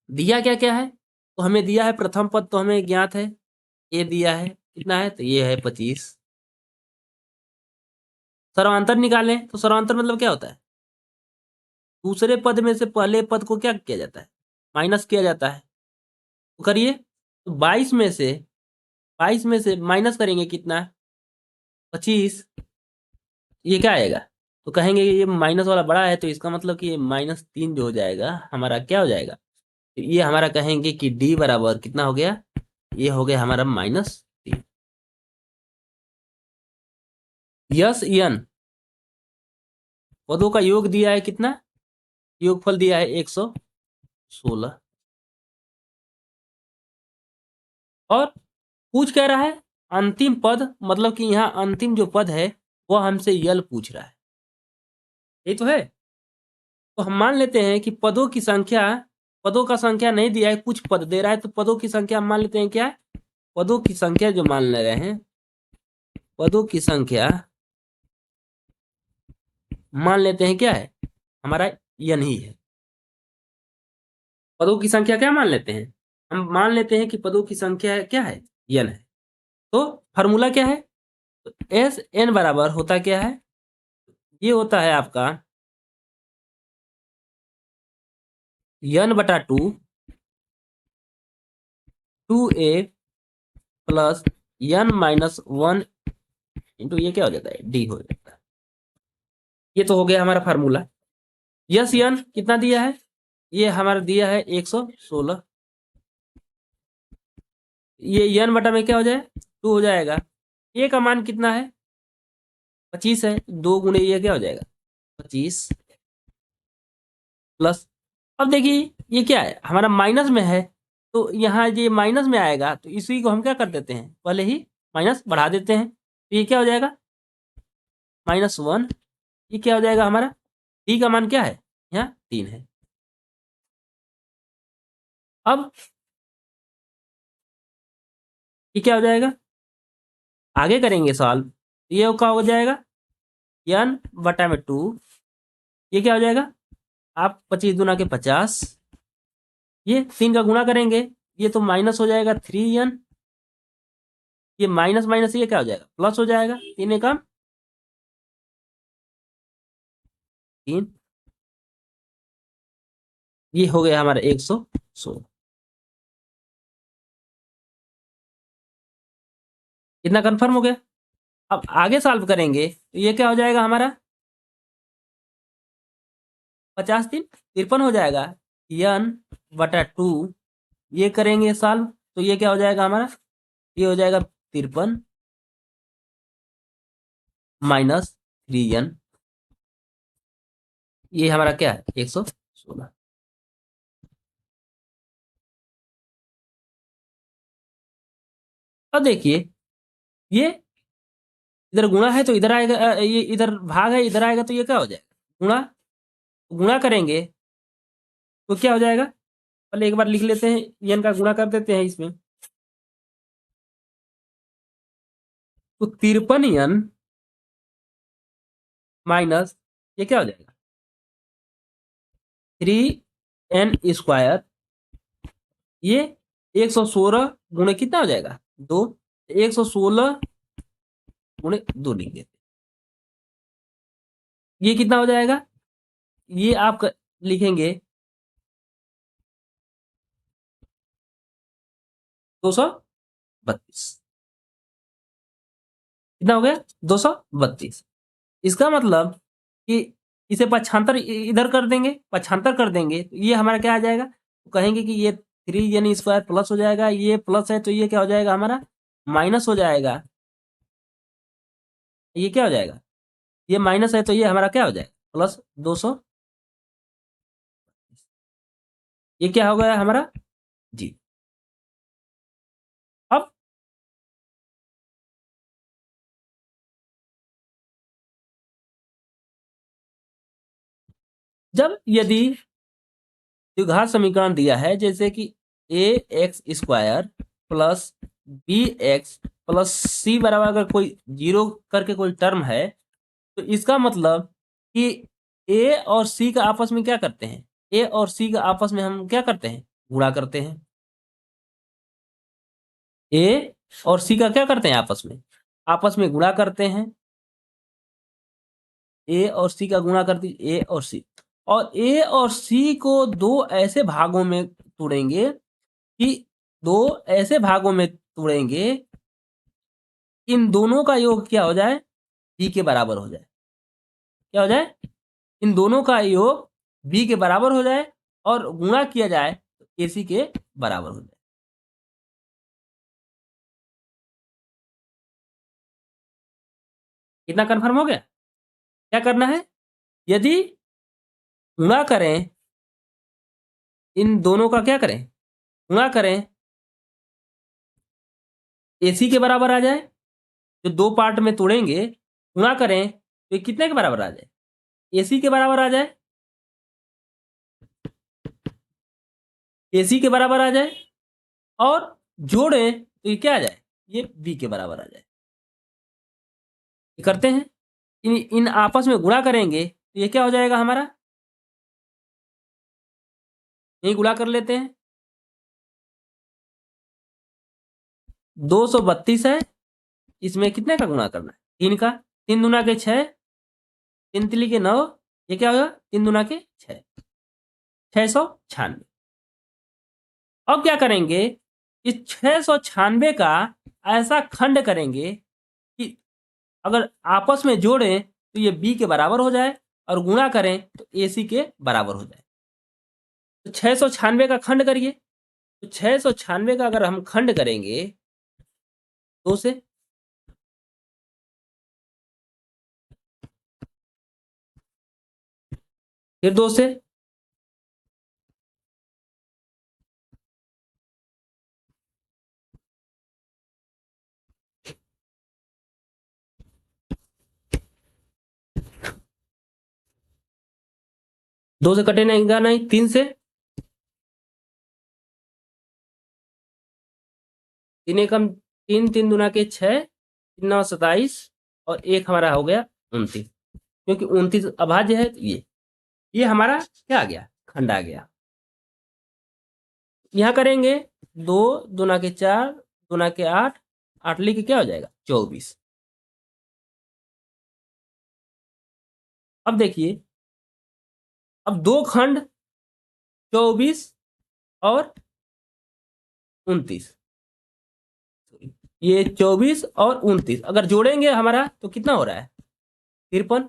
S1: दिया क्या क्या है, तो हमें दिया है प्रथम पद तो हमें ज्ञात है, ये दिया है कितना है, तो ये है 25। सर्वांतर निकालें, तो सर्वांतर मतलब क्या होता है, दूसरे पद में से पहले पद को क्या किया जाता है, माइनस किया जाता है। तो करिए, तो 22 में से माइनस करेंगे कितना, 25, ये क्या आएगा, तो कहेंगे ये माइनस वाला बड़ा है, तो इसका मतलब कि ये -3 जो हो जाएगा हमारा क्या हो जाएगा, तो ये हमारा कहेंगे कि डी बराबर कितना हो गया, ये हो गया हमारा -3। यस एन पदों का योग दिया है कितना, योगफल दिया है 116। और पूछ कह रहा है अंतिम पद, मतलब कि यहाँ अंतिम जो पद है वह हमसे यल पूछ रहा है, यही तो है। तो हम मान लेते हैं कि पदों की संख्या, पदों का संख्या नहीं दिया है, कुछ पद दे रहा है, तो पदों की संख्या हम मान लेते हैं क्या है, पदों की संख्या जो मान ले रहे हैं, पदों की संख्या मान लेते हैं क्या है हमारा यन ही है। पदों की संख्या क्या मान लेते हैं, हम मान लेते हैं कि पदों की संख्या क्या है, यन है। तो फार्मूला क्या है, तो एस एन बराबर होता क्या है, ये होता है आपका n/2 2a plus n-1 into ये क्या हो जाता है डी हो जाता है। ये तो हो गया हमारा फार्मूला। यस यन कितना दिया है, ये हमारा दिया है 116, ये यन बटा में क्या हो जाए 2 हो जाएगा। ए का मान कितना है 25 है, 2 गुणे ये क्या हो जाएगा 25 प्लस, अब देखिए ये क्या है हमारा माइनस में है, तो यहाँ ये माइनस में आएगा, तो इसी को हम क्या कर देते हैं पहले ही माइनस बढ़ा देते हैं, तो ये क्या हो जाएगा -1। ये क्या हो जाएगा हमारा, डी का मान क्या है यहाँ 3 है। अब ये क्या हो जाएगा, आगे करेंगे सॉल्व, ये क्या हो जाएगा n/2, ये क्या हो जाएगा आप 25 दूना के 50, ये 3 का गुणा करेंगे, ये तो माइनस हो जाएगा 3n, ये माइनस माइनस ये क्या हो जाएगा प्लस हो जाएगा, 3 एकम 3, ये हो गया हमारा 116। इतना कंफर्म हो गया। अब आगे सॉल्व करेंगे तो ये क्या हो जाएगा हमारा 50 3 53 हो जाएगा, n/2, ये करेंगे सॉल्व तो ये क्या हो जाएगा हमारा, ये हो जाएगा 53 -3n, ये हमारा क्या है 116। अब देखिए ये इधर गुणा है तो इधर आएगा, ये इधर भाग है इधर आएगा, तो ये क्या हो जाएगा गुणा, गुणा करेंगे तो क्या हो जाएगा, पहले एक बार लिख लेते हैं n का गुणा कर देते हैं इसमें, तो 53n माइनस ये क्या हो जाएगा 3n², ये 116 गुणे कितना हो जाएगा 2, 116 गुणे 2 लिख देते, ये कितना हो जाएगा, ये आप लिखेंगे 232। कितना हो गया, 232। इसका मतलब कि इसे पक्षांतर इधर कर देंगे, पक्षांतर कर देंगे तो ये हमारा क्या आ जाएगा, तो कहेंगे कि ये 3n² प्लस हो जाएगा, ये प्लस है तो ये क्या हो जाएगा हमारा माइनस हो जाएगा, ये क्या हो जाएगा, ये माइनस है तो ये हमारा क्या हो जाएगा प्लस 200। ये क्या हो गया हमारा जी। अब जब यदि द्विघात समीकरण दिया है जैसे कि ax² plus bx plus c बराबर अगर कोई जीरो करके कोई टर्म है तो इसका मतलब कि a और c का आपस में क्या करते हैं, a और c का आपस में हम क्या करते हैं, गुणा करते हैं। a और c का क्या करते हैं, आपस में गुणा करते हैं। a और c का गुणा करती a और c, और a और c को दो ऐसे भागों में तोड़ेंगे कि दो ऐसे भागों में तोड़ेंगे इन दोनों का योग क्या हो जाए, b के बराबर हो जाए। क्या हो जाए, इन दोनों का योग b के बराबर हो जाए और गुणा किया जाए तो ac के बराबर हो जाए। कितना कंफर्म हो गया। क्या करना है, यदि गुणा करें इन दोनों का, क्या करें गुणा करें ac के बराबर आ जाए, जो दो पार्ट में तोड़ेंगे गुणा करें तो ये कितने के बराबर आ जाए, ac के बराबर आ जाए, ac के बराबर आ जाए, और जोड़ें तो ये क्या आ जाए, ये b के बराबर आ जाए। ये करते हैं, इन इन आपस में गुणा करेंगे तो ये क्या हो जाएगा हमारा, यही गुणा कर लेते हैं। 232 है, इसमें कितने का गुणा करना है, 3 का, 3 दूना के 6, 3 तिली के 9, ये क्या होगा 3 दूना के 6, 696। अब क्या करेंगे, इस 696 का ऐसा खंड करेंगे कि अगर आपस में जोड़ें तो ये b के बराबर हो जाए और गुणा करें तो ac के बराबर हो जाए। तो 696 का खंड करिए, तो 696 का अगर हम खंड करेंगे 2 से, फिर 2 से, दो से कटे नहीं, नहीं 3 से, 3 एकम 3, 3 दूना के 6, 3 9 27 और एक हमारा हो गया 29, क्योंकि 29 अभाज्य है तो ये हमारा क्या आ गया, खंड आ गया। यहाँ करेंगे 2 दूना के 4, दूना के 8, 8 लिख क्या हो जाएगा 24। अब देखिए, अब दो खंड 24 और 29, ये 24 और 29 अगर जोड़ेंगे हमारा तो कितना हो रहा है 53,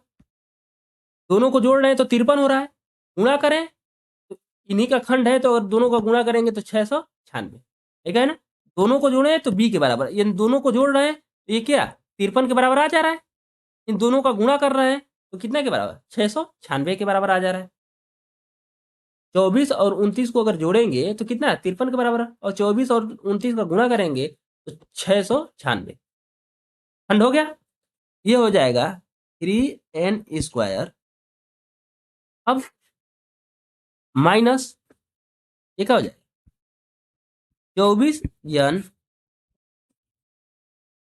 S1: दोनों को जोड़ रहे हैं तो 53 हो रहा है। गुणा करें तो इन्हीं का खंड है तो अगर दोनों का गुणा करेंगे तो 696, ठीक है ना। दोनों को जोड़े तो b के बराबर, इन दोनों को जोड़ रहे हैं तो ये क्या 53 के बराबर आ जा रहा है। इन दोनों का गुणा कर रहे हैं तो कितने के बराबर 696 के बराबर आ जा रहा है। 24 और 29 को अगर जोड़ेंगे तो कितना 53 के बराबर है, और 24 और 29 का गुणा करेंगे तो 696 खंड हो गया। ये हो जाएगा 3n², अब माइनस ये क्या हो जाएगा 24n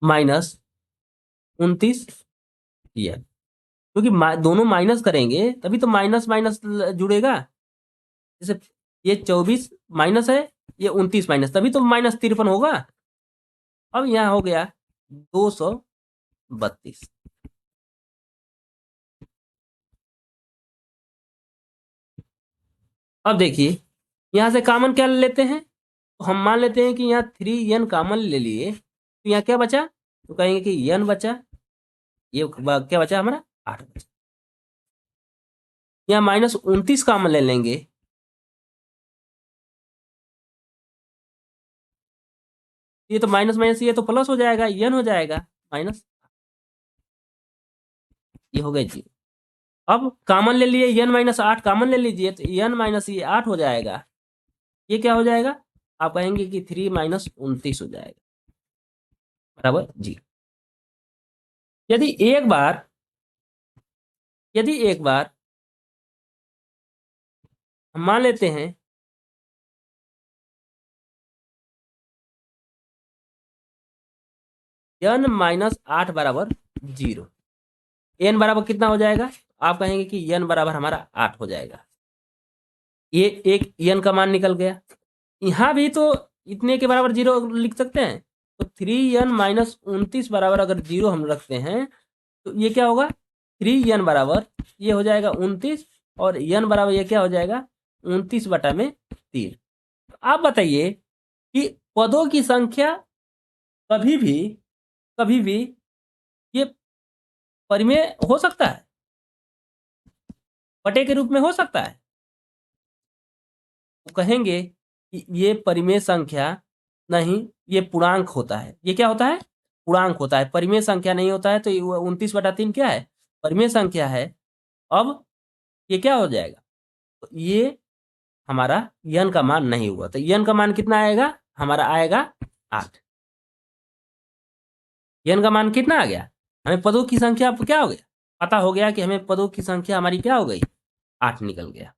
S1: माइनस 29n, क्योंकि दोनों माइनस करेंगे तभी तो माइनस माइनस जुड़ेगा। जैसे ये 24 माइनस है, ये 29 माइनस, तभी तो -53 होगा। अब यहाँ हो गया 232। अब देखिए यहाँ से कॉमन क्या लेते हैं, तो हम मान लेते हैं कि यहाँ 3n कॉमन ले लिए, तो यहाँ क्या बचा, तो कहेंगे कि n बचा, ये क्या बचा हमारा 8 बचा। यहाँ -29 कॉमन ले लेंगे, ये तो माइनस माइनस ये तो प्लस हो जाएगा, n हो जाएगा माइनस, ये हो गया जी। अब कॉमन ले लिए n-8 कॉमन ले लीजिए, तो n माइनस ये 8 हो जाएगा, ये क्या हो जाएगा, आप कहेंगे कि 3 - 29 हो जाएगा, बराबर जी। यदि एक बार हम मान लेते हैं n-8 बराबर 0, n बराबर कितना हो जाएगा, आप कहेंगे कि n बराबर हमारा 8 हो जाएगा, ये एक n का मान निकल गया। यहाँ भी तो इतने के बराबर 0 लिख सकते हैं, तो 3n-29 बराबर अगर 0 हम रखते हैं तो ये क्या होगा, 3n बराबर ये हो जाएगा 29, और n बराबर ये क्या हो जाएगा 29/3। आप बताइए कि पदों की संख्या कभी भी ये परिमेय हो सकता है, बटे के रूप में हो सकता है, तो कहेंगे कि ये परिमेय संख्या नहीं, ये पूर्णांक होता है, ये क्या होता है, पूर्णांक होता है, परिमेय संख्या नहीं होता है, तो 29/3 क्या है, परिमेय संख्या है। अब ये क्या हो जाएगा, तो ये हमारा n का मान नहीं हुआ, तो n का मान कितना आएगा, हमारा आएगा 8। n का मान कितना आ गया, हमें पदों की संख्या क्या हो गया, पता हो गया कि हमें पदों की संख्या हमारी क्या हो गई, 8 निकल गया।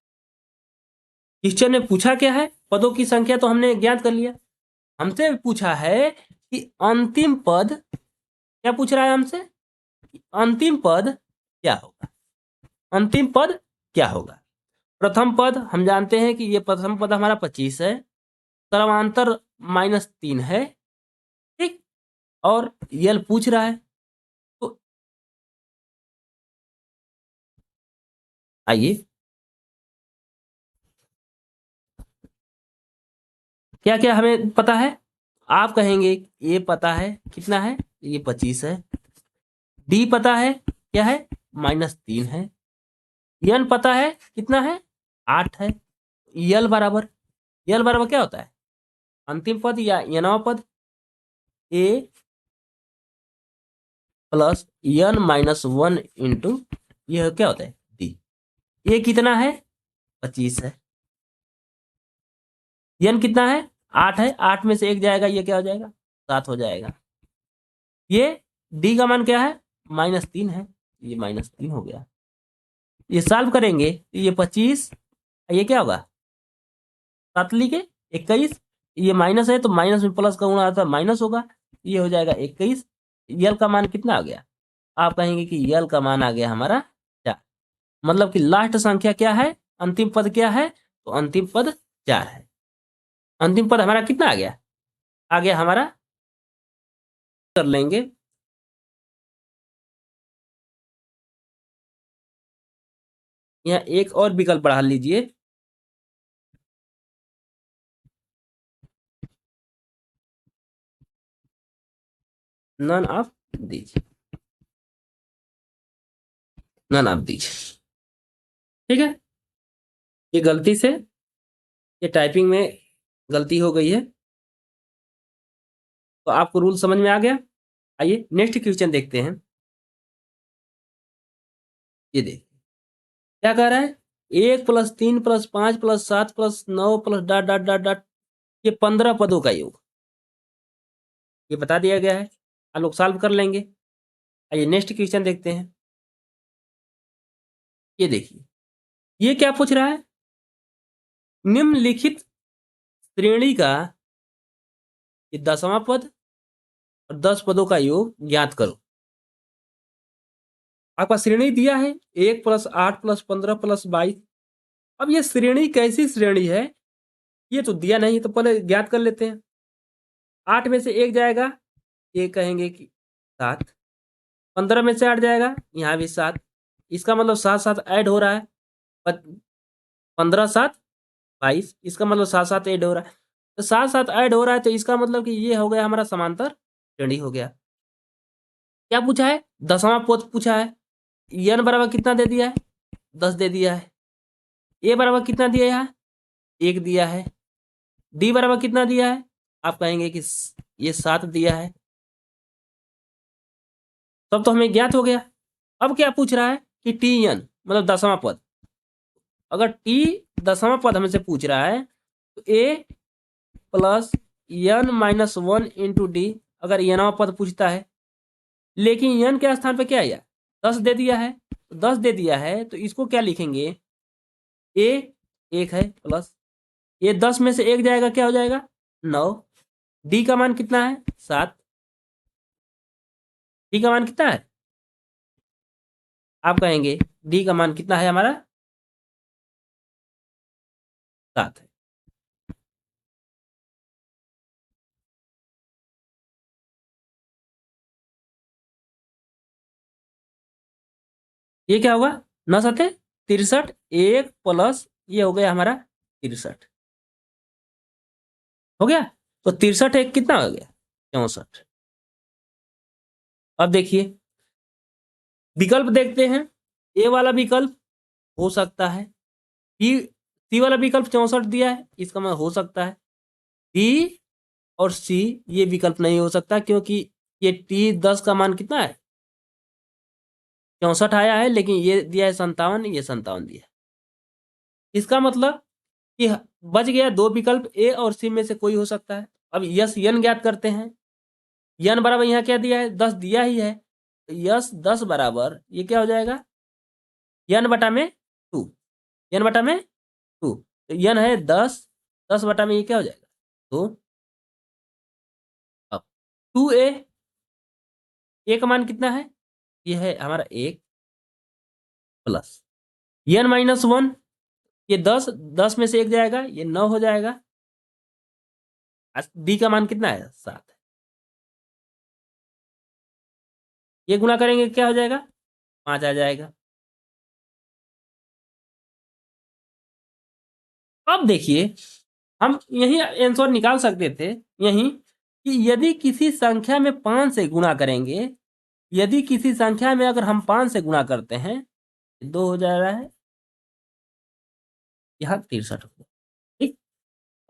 S1: क्वेश्चन ने पूछा क्या है, पदों की संख्या तो हमने ज्ञात कर लिया, हमसे पूछा है कि अंतिम पद, क्या पूछ रहा है हमसे, अंतिम पद क्या होगा, अंतिम पद क्या होगा। प्रथम पद हम जानते हैं कि ये प्रथम पद हमारा 25 है, क्रमांतर -3 है, ठीक, और यल पूछ रहा है, तो आइए क्या क्या हमें पता है, आप कहेंगे ये पता है कितना है, ये 25 है, डी पता है क्या है -3 है, यन पता है कितना है 8 है, यल बराबर क्या होता है, अंतिम पद या यनवा पद, ए प्लस n-1 इंटू यह क्या होता है डी, ये कितना है 25 है, n कितना है 8 है, 8 में से 1 जाएगा, ये क्या हो जाएगा 7 हो जाएगा, ये डी का मान क्या है -3 है, ये -3 हो गया। ये सॉल्व करेंगे तो ये 25, ये क्या होगा 7 लिखे 21, ये माइनस है तो माइनस में प्लस का गुणा आता है माइनस होगा, ये हो जाएगा 21। यल का मान कितना आ गया, आप कहेंगे कि यल का मान आ गया हमारा 4, मतलब कि लास्ट संख्या क्या है, अंतिम पद क्या है, तो अंतिम पद 4 है। अंतिम पद हमारा कितना आ गया हमारा, कर लेंगे, यहाँ एक और विकल्प बढ़ा लीजिए, नन ऑफ दीजिए, नन ऑफ दीजिए, ठीक है। ये गलती से ये टाइपिंग में गलती हो गई है, तो आपको रूल समझ में आ गया। आइए नेक्स्ट क्वेश्चन देखते हैं। ये देखिए क्या कह रहा है, 1+3+5+7+9+... ये 15 पदों का योग, ये बता दिया गया है, आप लोग सॉल्व कर लेंगे। आइए नेक्स्ट क्वेश्चन देखते हैं। ये देखिए ये क्या पूछ रहा है, निम्नलिखित श्रेणी का ये 10वां पद और 10 पदों का योग ज्ञात करो। आपका श्रेणी दिया है 1+8+15+22। अब ये श्रेणी कैसी श्रेणी है, ये तो दिया नहीं, तो पहले ज्ञात कर लेते हैं। 8 में से 1 जाएगा, ये कहेंगे कि 7, 15 में से 8 जाएगा, यहाँ भी 7, इसका मतलब 7 7 ऐड हो रहा है, 15 7 22, इसका मतलब साथ साथ ऐड हो रहा है, तो साथ साथ ऐड हो रहा है, तो इसका मतलब कि ये हो गया हमारा समांतर श्रेणी हो गया। क्या पूछा है? 10वां पद पूछा है। n बराबर कितना दे दिया है? 10 दे दिया है। a बराबर कितना दिया है? 1 दिया है। d बराबर कितना दिया है? आप कहेंगे कि ये 7 दिया है। तब तो हमें ज्ञात हो गया। अब क्या पूछ रहा है कि tn मतलब 10वां पद, अगर t 10वां पद हमसे पूछ रहा है तो a plus n minus 1 into D, अगर nवां पद पूछता है, लेकिन n के स्थान पे क्या है? 10 दे दिया है। 10 दे दिया है तो इसको क्या लिखेंगे? a 1 है प्लस ये 10 में से 1 जाएगा, क्या हो जाएगा? 9। डी का मान कितना है? 7। डी का मान कितना है? आप कहेंगे डी का मान कितना है हमारा? 7 है। ये क्या होगा? 9 7 63, 1 प्लस ये हो गया हमारा 63, हो गया। तो 63 एक कितना हो गया? 64। अब देखिए विकल्प देखते हैं। ए वाला विकल्प हो सकता है, बी सी वाला विकल्प 64 दिया है, इसका मतलब हो सकता है। डी और सी ये विकल्प नहीं हो सकता, क्योंकि ये टी 10 का मान कितना है? 64 आया है, लेकिन ये दिया है 57, ये 57 दिया है। इसका मतलब कि बच गया 2 विकल्प, ए और सी में से कोई हो सकता है। अब यस एन ज्ञात करते हैं। एन बराबर यहाँ क्या दिया है? 10 दिया ही है। तो यस 10 बराबर ये क्या हो जाएगा? एन बटा में 2, एन बटा में 2, तो एन है 10, 10 बटा में ये क्या हो जाएगा? 2। अब 2a, ए का मान कितना है? ये है हमारा 1 प्लस एन माइनस 1, ये 10, 10 में से 1 जाएगा, ये 9 हो जाएगा। डी का मान कितना है? 7 है। ये गुणा करेंगे क्या हो जाएगा? 5 आ जाएगा। अब देखिए हम यही आंसर निकाल सकते थे, यही कि यदि किसी संख्या में 5 से गुणा करेंगे, यदि किसी संख्या में अगर हम 5 से गुणा करते हैं, 2 हो जा रहा है, यहाँ 63 हो गया। ठीक,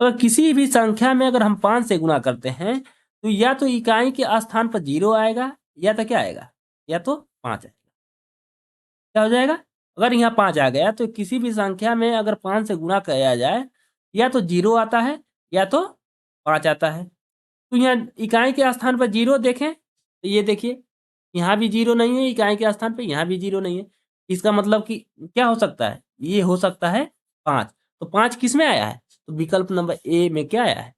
S1: तो किसी भी संख्या में अगर हम 5 से गुणा करते हैं, तो या तो इकाई के स्थान पर 0 आएगा, या तो क्या आएगा? या तो 5 आएगा। क्या हो जाएगा? अगर यहाँ 5 आ गया तो किसी भी संख्या में अगर 5 से गुणा किया जाए, या तो 0 आता है, या तो 5 आता है। तो यहाँ इकाई के स्थान पर 0 देखें तो ये देखिए यहाँ भी 0 नहीं है, इकाई के स्थान पर यहाँ भी 0 नहीं है। इसका मतलब कि क्या हो सकता है? ये हो सकता है 5। तो 5 किस में आया है? तो विकल्प नंबर ए में क्या आया है?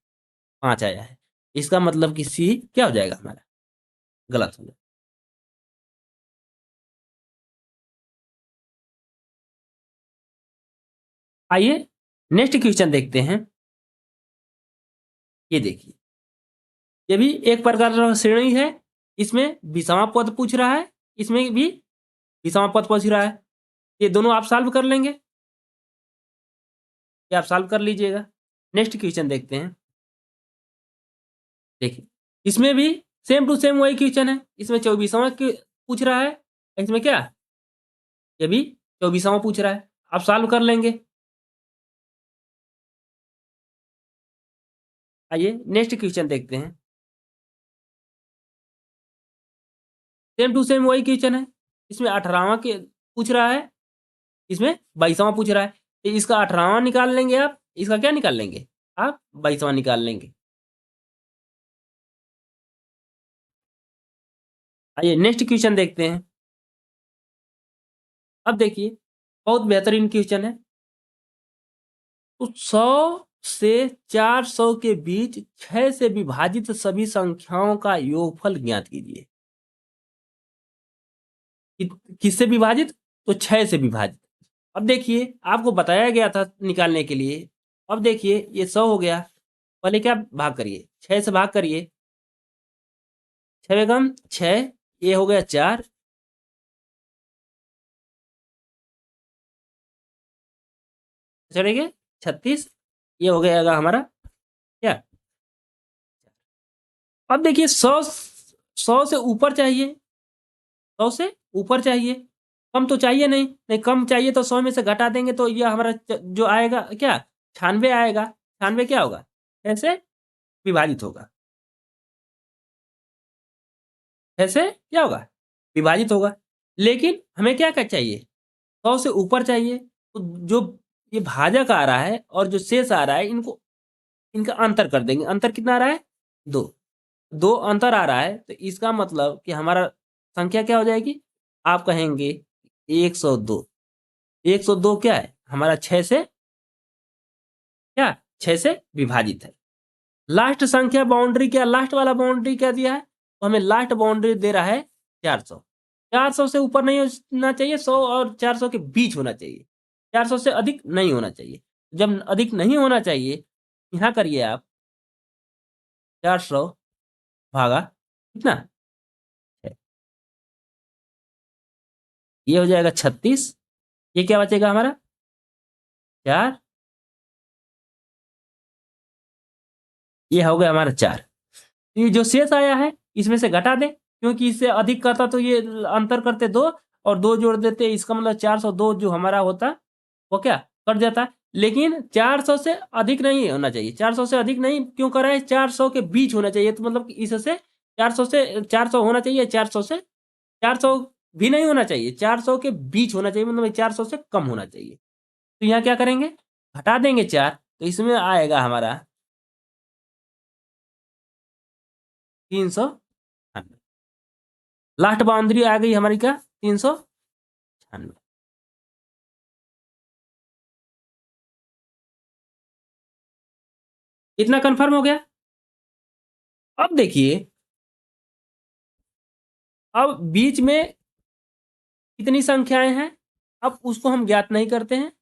S1: 5 आया है। इसका मतलब कि सी क्या हो जाएगा हमारा? गलत हो जाएगा। आइए नेक्स्ट क्वेश्चन देखते हैं। ये देखिए, ये भी एक प्रकार का श्रेणी है। इसमें 20वां पद पूछ रहा है, इसमें भी 20वां पद पूछ रहा है। ये दोनों आप सॉल्व कर लेंगे, ये आप सॉल्व कर लीजिएगा। नेक्स्ट क्वेश्चन देखते हैं। देखिए इसमें भी सेम टू सेम वही क्वेश्चन है। इसमें 24वां पूछ रहा है, इसमें क्या? ये भी 24वां पूछ रहा है, आप सॉल्व कर लेंगे। आइए नेक्स्ट क्वेश्चन देखते हैं। सेम टू सेम वही क्वेश्चन है। इसमें 18वां के पूछ रहा है, इसमें 22वां पूछ रहा है। तो इसका 18वां निकाल लेंगे आप, इसका क्या निकाल लेंगे? आप 22वां निकाल लेंगे। आइए नेक्स्ट क्वेश्चन देखते हैं। अब देखिए बहुत बेहतरीन क्वेश्चन है। तो 100 से 400 के बीच 6 से विभाजित सभी संख्याओं का योगफल ज्ञात कीजिए। किससे विभाजित? तो 6 से विभाजित। अब देखिए आपको बताया गया था निकालने के लिए। अब देखिए ये 100 हो गया, पहले क्या भाग करिए? 6 से भाग करिए। 6 बेगम 6, ये हो गया 4, चलेंगे 36, ये हो गया हमारा क्या। अब देखिए 100 से ऊपर चाहिए, 100 से ऊपर चाहिए, कम तो चाहिए नहीं, नहीं कम चाहिए तो 100 में से घटा देंगे तो ये हमारा जो आएगा क्या 96 आएगा। 96 क्या होगा ऐसे विभाजित होगा, ऐसे क्या होगा विभाजित होगा। लेकिन हमें क्या क्या चाहिए 100 से ऊपर चाहिए, तो जो ये भाजक आ रहा है और जो शेष आ रहा है इनको इनका अंतर कर देंगे। अंतर कितना आ रहा है 2, 2 अंतर आ रहा है, तो इसका मतलब कि हमारा संख्या क्या हो जाएगी, आप कहेंगे 102। 102 क्या है हमारा 6 से क्या 6 से विभाजित है। लास्ट संख्या बाउंड्री क्या, लास्ट वाला बाउंड्री क्या दिया है, तो हमें लास्ट बाउंड्री दे रहा है 400। 400 से ऊपर नहीं होना चाहिए, 100 और 400 के बीच होना चाहिए, 400 से अधिक नहीं होना चाहिए। जब अधिक नहीं होना चाहिए, यहाँ करिए आप 400 भागा कितना, ये हो जाएगा 36, ये क्या बचेगा हमारा 4, ये हो गया हमारा 4। ये जो शेष आया है इसमें से घटा दें, क्योंकि इससे अधिक करता तो ये अंतर करते 2 और 2 जोड़ देते, इसका मतलब 402 जो हमारा होता वो क्या कट जाता। लेकिन 400 से अधिक नहीं होना चाहिए, 400 से अधिक नहीं क्यों करा है, 400 के बीच होना चाहिए, तो मतलब इससे 400 से 400 होना चाहिए, 400 से 400 भी नहीं होना चाहिए, 400 के बीच होना चाहिए, मतलब 400 से कम होना चाहिए। तो यहाँ क्या करेंगे घटा देंगे 4, तो इसमें आएगा हमारा 396। लास्ट बाउंड्री आ गई हमारी क्या 396। इतना कंफर्म हो गया। अब देखिए, अब बीच में कितनी संख्याएं हैं, अब उसको हम ज्ञात नहीं करते हैं।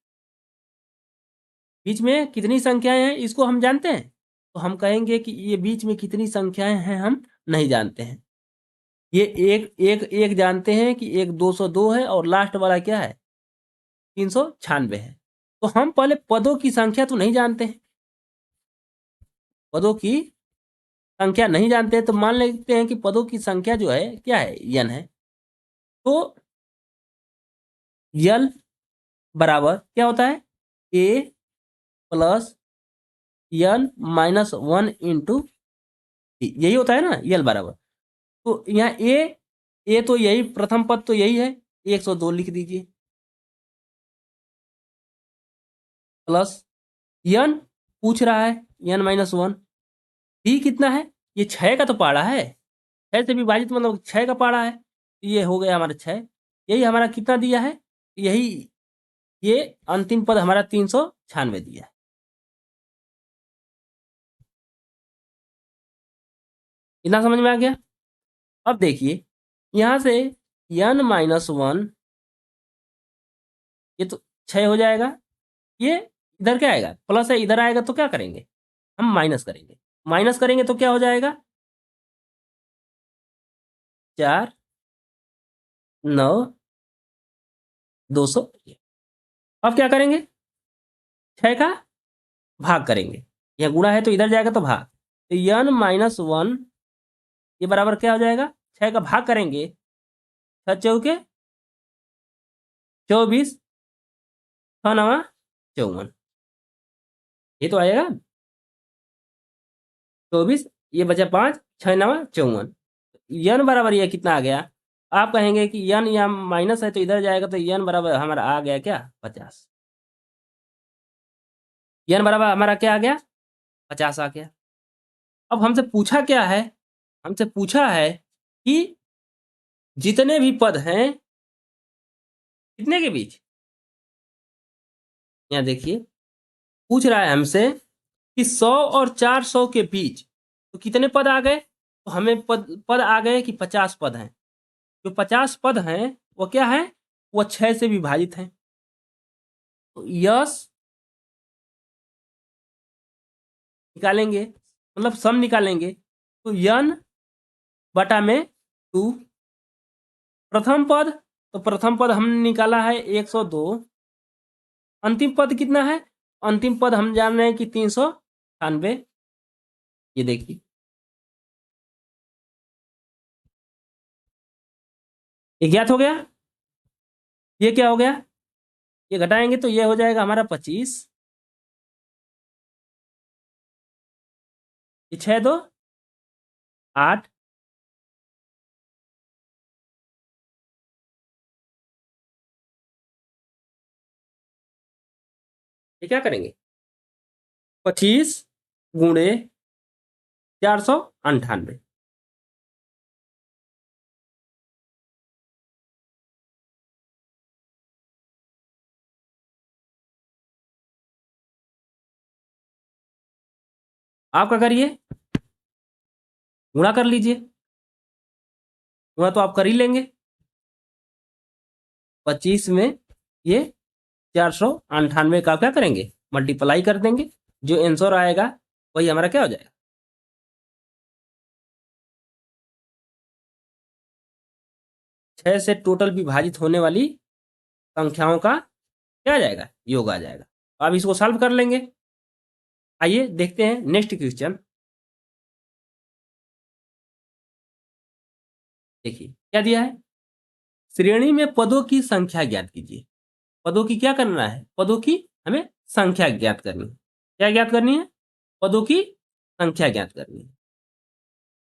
S1: बीच में कितनी संख्याएं हैं इसको हम जानते हैं, तो हम कहेंगे कि ये बीच में कितनी संख्याएं हैं हम नहीं जानते हैं। ये एक एक एक जानते हैं कि एक 202 है और लास्ट वाला क्या है 396 है। तो हम पहले पदों की संख्या तो नहीं जानते हैं, पदों की संख्या नहीं जानते हैं, तो मान लेते हैं कि पदों की संख्या जो है क्या है n है। तो यल बराबर क्या होता है a plus n minus 1 into, यही होता है ना यल बराबर। तो यहाँ ए तो यही प्रथम पद तो यही है 102 लिख दीजिए, प्लस n पूछ रहा है n माइनस 1, बी कितना है ये 6 का तो पाड़ा है, 6 से विभाजित मतलब 6 का पाड़ा है, ये हो गया हमारा 6। यही हमारा कितना दिया है, यही ये अंतिम पद हमारा 396 दिया है। इतना समझ में आ गया। अब देखिए यहाँ से n माइनस 1, ये तो 6 हो जाएगा, ये इधर क्या आएगा प्लस है, इधर आएगा तो क्या करेंगे हम माइनस करेंगे, माइनस करेंगे तो क्या हो जाएगा 4 9 200। अब क्या करेंगे 6 का भाग करेंगे, यह गुणा है तो इधर जाएगा तो भाग, तो n माइनस 1 ये बराबर क्या हो जाएगा 6 का भाग करेंगे 6 चौके 24 6 नवा 54, ये तो आएगा 24, ये बचा 5 6 नवा 54। n बराबर ये कितना आ गया, आप कहेंगे कि n यहाँ माइनस है तो इधर जाएगा, तो n बराबर हमारा आ गया क्या 50। n बराबर हमारा क्या आ गया 50 आ गया। अब हमसे पूछा क्या है, हमसे पूछा है कि जितने भी पद हैं कितने के बीच, यहाँ देखिए पूछ रहा है हमसे कि 100 और 400 के बीच तो कितने पद आ गए, तो हमें पद पद आ गए कि 50 पद हैं। जो 50 पद हैं वो क्या है, वो 6 से विभाजित हैं। तो यस निकालेंगे मतलब सम निकालेंगे, तो n बटा में 2, प्रथम पद तो प्रथम पद हमने निकाला है 102, अंतिम पद कितना है अंतिम पद हम जान रहे हैं कि 398। ये देखिए, ये ज्ञात हो गया। ये क्या हो गया, ये घटाएंगे तो ये हो जाएगा हमारा 25। ये 6 2 8। ये क्या करेंगे, 25 गुणे 498। आप क्या करिए, गुणा कर लीजिए। गुणा तो आप कर ही लेंगे, 25 में ये 498 का क्या करेंगे, मल्टीप्लाई कर देंगे। जो आंसर आएगा वही हमारा क्या हो जाएगा, 6 से टोटल विभाजित होने वाली संख्याओं का क्या आ जाएगा, योग आ जाएगा। अब इसको सॉल्व कर लेंगे। आइए देखते हैं नेक्स्ट क्वेश्चन। देखिए क्या दिया है, श्रेणी में पदों की संख्या ज्ञात कीजिए। पदों की क्या करना है, पदों की हमें संख्या ज्ञात करनी है। क्या ज्ञात करनी है, पदों की संख्या ज्ञात करनी है।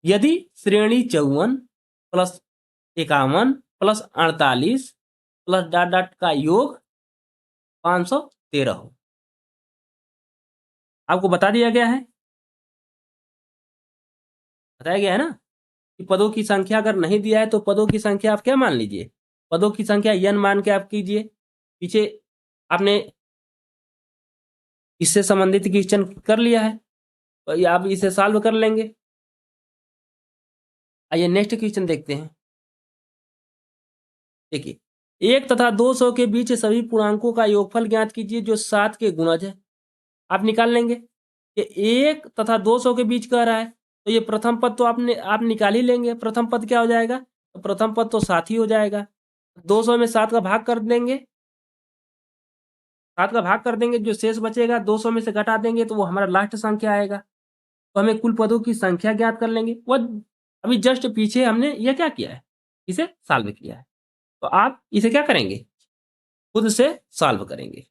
S1: यदि श्रेणी 54 plus 51 plus 48 plus dot dot का योग 513 हो। आपको बता दिया गया है, बताया गया है ना कि पदों की संख्या अगर नहीं दिया है तो पदों की संख्या आप क्या मान लीजिए, पदों की संख्या n मान के आप कीजिए। पीछे आपने इससे संबंधित क्वेश्चन कर लिया है, तो आप इसे सॉल्व कर लेंगे। आइए नेक्स्ट क्वेश्चन देखते हैं। देखिए, 1 तथा 200 के बीच सभी पूर्णांकों का योगफल ज्ञात कीजिए जो 7 के गुणज है। आप निकाल लेंगे। ये 1 तथा 200 के बीच कह रहा है, तो ये प्रथम पद तो आप निकाल ही लेंगे। प्रथम पद क्या हो जाएगा, तो प्रथम पद तो 7 ही हो जाएगा। 200 में 7 का भाग कर देंगे, 7 का भाग कर देंगे, जो शेष बचेगा 200 में से घटा देंगे तो वो हमारा लास्ट संख्या आएगा। तो हमें कुल पदों की संख्या ज्ञात कर लेंगे। वो अभी जस्ट पीछे हमने ये क्या किया है, इसे सॉल्व किया है। तो आप इसे क्या करेंगे, खुद से सॉल्व करेंगे।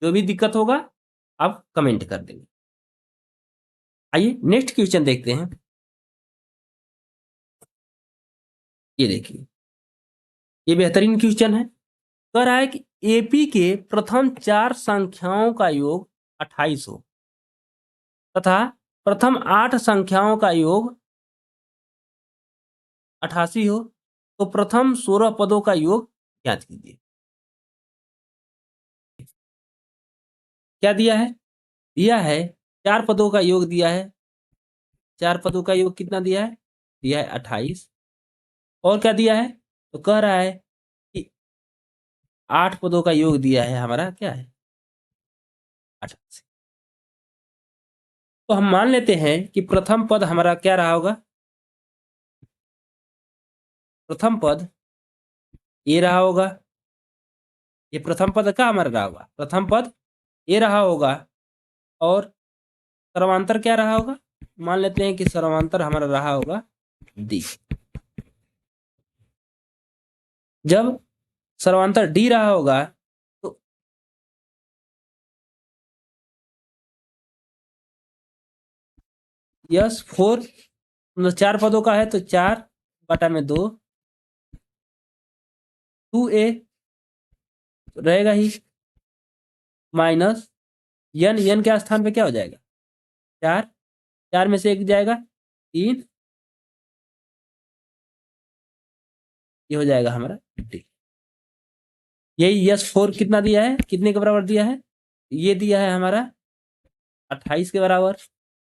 S1: जो भी दिक्कत होगा आप कमेंट कर देंगे। आइए नेक्स्ट क्वेश्चन देखते हैं। ये देखिए, ये बेहतरीन क्वेश्चन है। कह रहा है कि एपी के प्रथम 4 संख्याओं का योग 28 हो तथा प्रथम 8 संख्याओं का योग 88 हो, तो प्रथम 16 पदों का योग ज्ञात कीजिए। क्या दिया है, दिया है 4 पदों का योग दिया है। 4 पदों का योग कितना दिया है 28। और क्या दिया है, तो कह रहा है कि 8 पदों का योग दिया है हमारा क्या है 88। तो हम मान लेते हैं कि प्रथम पद हमारा क्या रहा होगा, प्रथम पद ये रहा होगा। ये प्रथम पद का हमारा रहा होगा, प्रथम पद ये रहा होगा। और सर्वांतर क्या रहा होगा, मान लेते हैं कि सर्वांतर हमारा रहा होगा डी। जब सर्वांतर डी रहा होगा तो यस 4 मतलब 4 पदों का है तो 4 बटा में 2 2a रहेगा ही, माइनस n के स्थान पे क्या हो जाएगा 4, 4 में से 1 जाएगा 3, ये हो जाएगा हमारा डी। यही यस 4 कितना दिया है, कितने के बराबर दिया है, ये दिया है हमारा 28 के बराबर।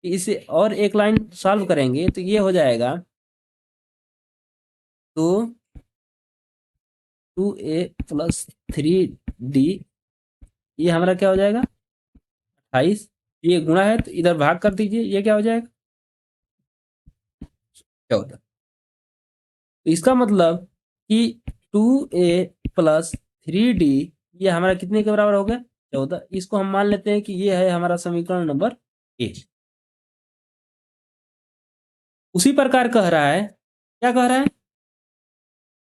S1: इसे और एक लाइन सॉल्व करेंगे तो ये हो जाएगा तो 2a प्लस 3d, ये हमारा क्या हो जाएगा 28। ये गुणा है तो इधर भाग कर दीजिए, ये क्या हो जाएगा 14। तो इसका मतलब कि 2a प्लस 3d ये हमारा कितने के बराबर हो गया 14, इसको हम मान लेते हैं कि ये है हमारा समीकरण नंबर 1। उसी प्रकार कह रहा है, क्या कह रहा है,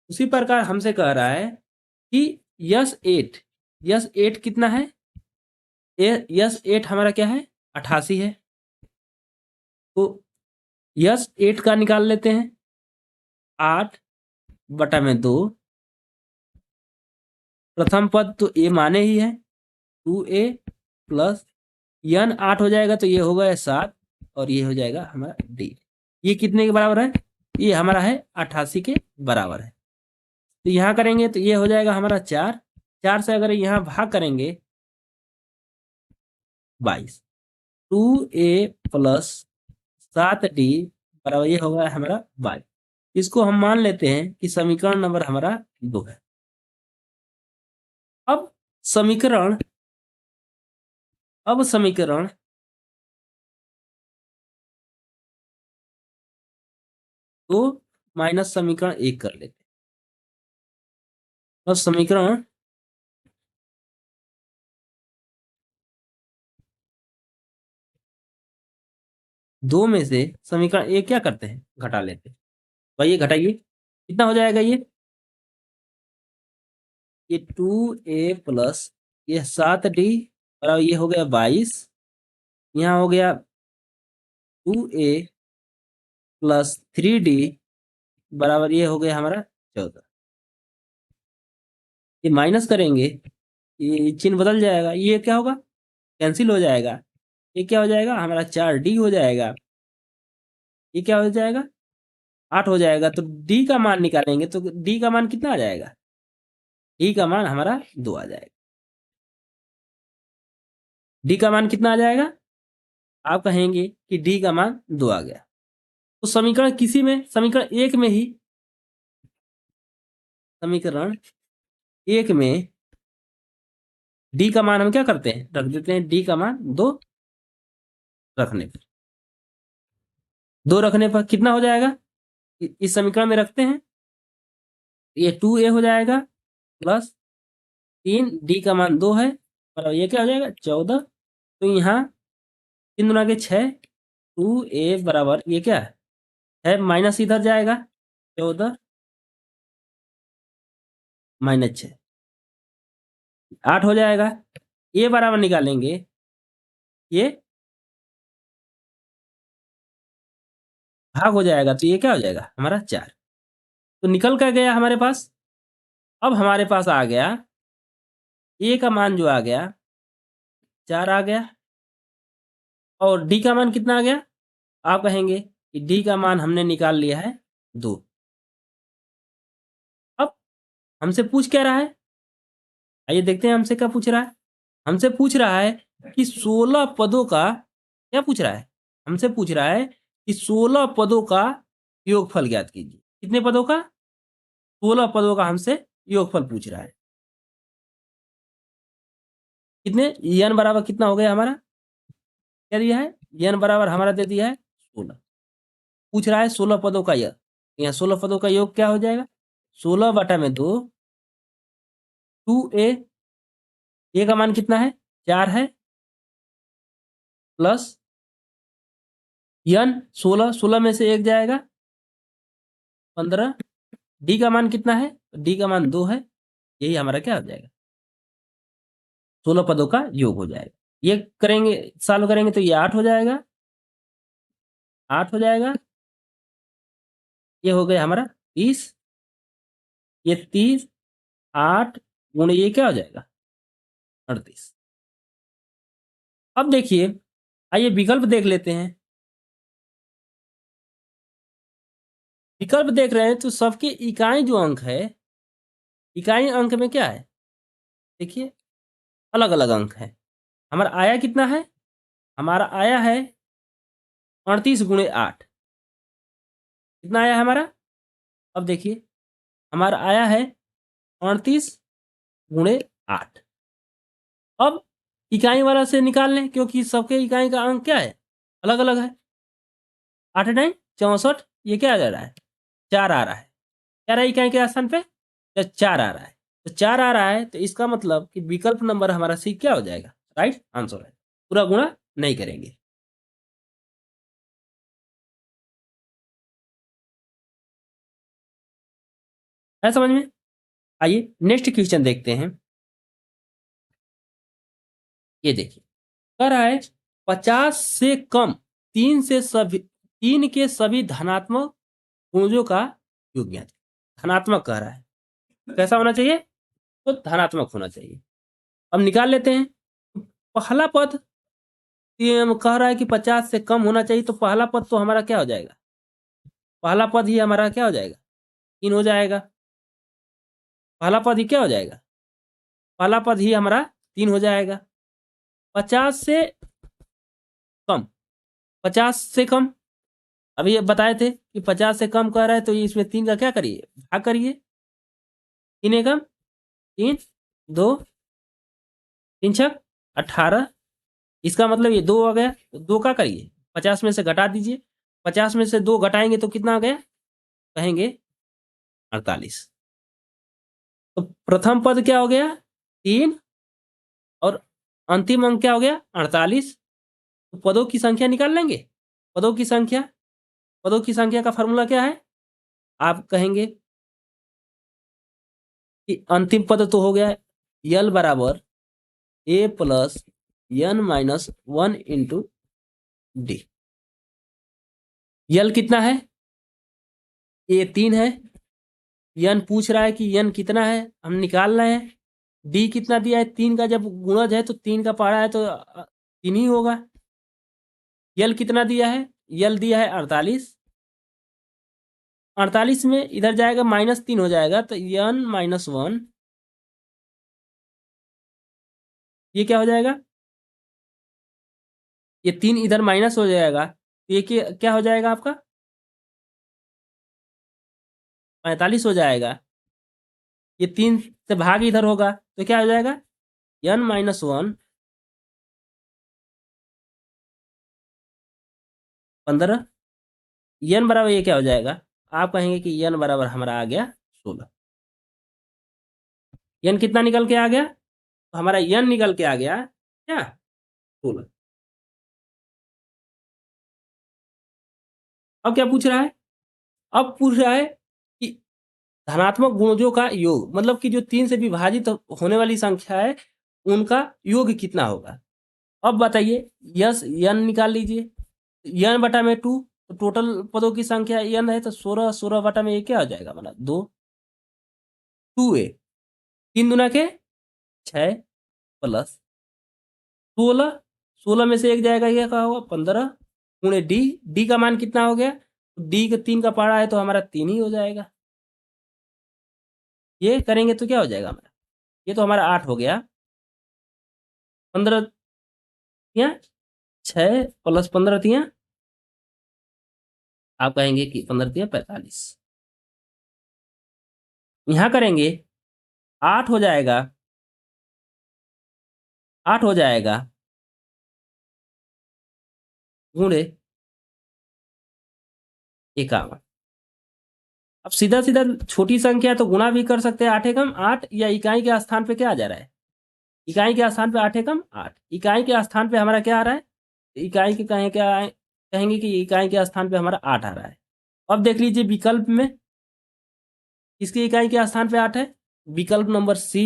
S1: उसी प्रकार हमसे कह रहा है कि यस 8, यस 8 कितना है, यस 8 हमारा क्या है, 88 है। तो यस 8 का निकाल लेते हैं, 8/2, प्रथम पद तो ए माने ही है, 2a प्लस यन 8 हो जाएगा तो ये हो गया 7 और ये हो जाएगा हमारा डी। ये कितने के बराबर है, ये हमारा है 88 के बराबर है। तो यहाँ करेंगे तो ये हो जाएगा हमारा 4, 4 से अगर यहाँ भाग करेंगे 22, 2a प्लस 7d बराबर ये होगा हमारा 22। इसको हम मान लेते हैं कि समीकरण नंबर हमारा 2 है। अब समीकरण 2 माइनस समीकरण 1 कर लेते हैं। अब समीकरण 2 में से समीकरण 1 क्या करते हैं, घटा लेते हैं। भाई ये घटाइए, कितना हो जाएगा, ये 2a प्लस ये 7d और ये हो गया 22, यहाँ हो गया 2a प्लस 3d बराबर ये हो गया हमारा 14। ये माइनस करेंगे, ये चिन्ह बदल जाएगा, ये क्या होगा, कैंसिल हो जाएगा। ये क्या हो जाएगा हमारा 4d हो जाएगा, ये क्या हो जाएगा 8 हो जाएगा। तो d का मान निकालेंगे तो d का मान कितना आ जाएगा, d का मान हमारा 2 आ जाएगा। d का मान कितना आ जाएगा, आप कहेंगे कि d का मान 2 आ गया। तो समीकरण किसी में, समीकरण 1 में ही, समीकरण 1 में d का मान हम क्या करते हैं, रख देते हैं, d का मान 2 रखने पर, 2 रखने पर कितना हो जाएगा, इस समीकरण में रखते हैं, ये 2a हो जाएगा प्लस 3d का मान 2 है और ये क्या हो जाएगा 14। तो यहाँ 3 दूना के 6, 2a बराबर ये क्या है माइनस इधर जाएगा 14 माइनस 6, 8 हो जाएगा। ये बराबर निकालेंगे, ये भाग हो जाएगा तो ये क्या हो जाएगा हमारा 4। तो निकल कर गया हमारे पास। अब हमारे पास आ गया a का मान जो आ गया 4 आ गया और d का मान कितना आ गया, आप कहेंगे कि d का मान हमने निकाल लिया है 2। अब हमसे पूछ क्या रहा है, आइए देखते हैं हमसे क्या पूछ रहा है। हमसे पूछ रहा है कि 16 पदों का, क्या पूछ रहा है, हमसे पूछ रहा है कि 16 पदों का योगफल ज्ञात कीजिए। कितने पदों का, 16 पदों का हमसे योगफल पूछ रहा है। कितने, n बराबर कितना हो गया हमारा, क्या दिया है, n बराबर हमारा दे दिया है 16। पूछ रहा है 16 पदों का योग, यहाँ 16 पदों का योग क्या हो जाएगा, 16/2, 2a, a का मान कितना है 4 है प्लस n 16, 16 में से 1 जाएगा 15, d का मान कितना है, d का मान 2 है। यही हमारा क्या हो जाएगा, 16 पदों का योग हो जाएगा। ये करेंगे, सॉल्व करेंगे तो ये 8 हो जाएगा, 8 हो जाएगा। ये हो गया हमारा 30, ये 30, 8 गुणे ये क्या हो जाएगा 38। अब देखिए, आइए विकल्प देख लेते हैं। विकल्प देख रहे हैं तो सबके इकाई जो अंक है, इकाई अंक में क्या है, देखिए अलग अलग अंक है। हमारा आया कितना है, हमारा आया है 38 × 8, कितना आया हमारा, अब देखिए हमारा आया है 38 × 8। अब इकाई वाला से निकाल लें क्योंकि सबके इकाई का अंक क्या है, अलग अलग है। 8 9 64, ये क्या आ जा रहा है 4 आ रहा है, क्या रहा इकाई के स्थान पे 4 आ रहा है। तो 4 आ रहा है, तो इसका मतलब कि विकल्प नंबर हमारा सी क्या हो जाएगा, राइट आंसर है। पूरा गुणा नहीं करेंगे। है समझ में? आइए नेक्स्ट क्वेश्चन देखते हैं। ये देखिए, कह रहा है 50 से कम तीन के सभी धनात्मक गुणजों का योग ज्ञात। धनात्मक कह रहा है, कैसा होना चाहिए? तो धनात्मक होना चाहिए। अब निकाल लेते हैं। पहला पद ये हम कह रहा है कि 50 से कम होना चाहिए, तो पहला पद तो हमारा क्या हो जाएगा? पहला पद ही हमारा क्या हो जाएगा? 3 हो जाएगा। पहला पद ही क्या हो जाएगा? पहला पद ही हमारा 3 हो जाएगा। 50 से कम, 50 से कम, अभी ये बताए थे कि 50 से कम कह रहा है, तो इसमें 3 का क्या करिए? भाग करिए। 3 एकम 3, 2, 3 छक 18। इसका मतलब ये 2 हो गया, तो 2 का करिए 50 में से घटा दीजिए। 50 में से 2 घटाएंगे तो कितना आ गया? कहेंगे 48। तो प्रथम पद क्या हो गया? 3, और अंतिम अंक क्या हो गया? 48। तो पदों की संख्या निकाल लेंगे। पदों की संख्या, पदों की संख्या का फॉर्मूला क्या है? आप कहेंगे कि अंतिम पद तो हो गया यल बराबर A plus N minus 1 into D. L कितना है? ए 3 है। एन पूछ रहा है कि एन कितना है, हम निकाल रहे हैं। डी कितना दिया है? 3 का जब गुणज है तो 3 का पहाड़ा है तो 3 ही होगा। यल कितना दिया है? यल दिया है 48। 48 में इधर जाएगा -3 हो जाएगा, तो एन माइनस 1, ये क्या हो जाएगा? ये 3 इधर माइनस हो जाएगा, तो ये क्या हो जाएगा आपका? 45 हो जाएगा। ये 3 से भाग इधर होगा, तो क्या हो जाएगा? N minus 1 15। एन बराबर ये क्या हो जाएगा? आप कहेंगे कि एन बराबर हमारा आ गया 16। एन कितना निकल के आ गया? तो हमारा एन निकल के आ गया क्या? 16। अब क्या पूछ रहा है? अब पूछ रहा है कि धनात्मक गुणजों का योग, मतलब कि जो 3 से विभाजित होने वाली संख्या है उनका योग कितना होगा। अब बताइए, यस एन निकाल लीजिए। एन बटा में 2, तो टोटल पदों की संख्या एन है, तो 16, 16 बटा में ये क्या हो जाएगा हमारा? 2, 2a, 3 दुना के 6 प्लस 16, 16 में से एक जाएगा, ये क्या होगा? 15 गुणे डी। डी का मान कितना हो गया? डी का 3 का पहाड़ा है तो हमारा 3 ही हो जाएगा। ये करेंगे तो क्या हो जाएगा हमारा? ये तो हमारा 8 हो गया। 15 तिया 6 प्लस 15 तिया, आप कहेंगे कि 15 तिया 45। यहाँ करेंगे 8 हो जाएगा, 8 हो जाएगा गुणे 51। अब सीधा सीधा छोटी संख्या तो गुणा भी कर सकते हैं। 8 एकम 8, या इकाई के स्थान पे क्या आ जा रहा है? इकाई के स्थान पे 8 एकम 8, इकाई के स्थान पे हमारा क्या आ रहा है? इकाई के कहें क्या कहेंगे कि इकाई के स्थान पे हमारा 8 आ रहा है। अब देख लीजिए विकल्प में किसकी इकाई के स्थान पे 8 है? विकल्प नंबर सी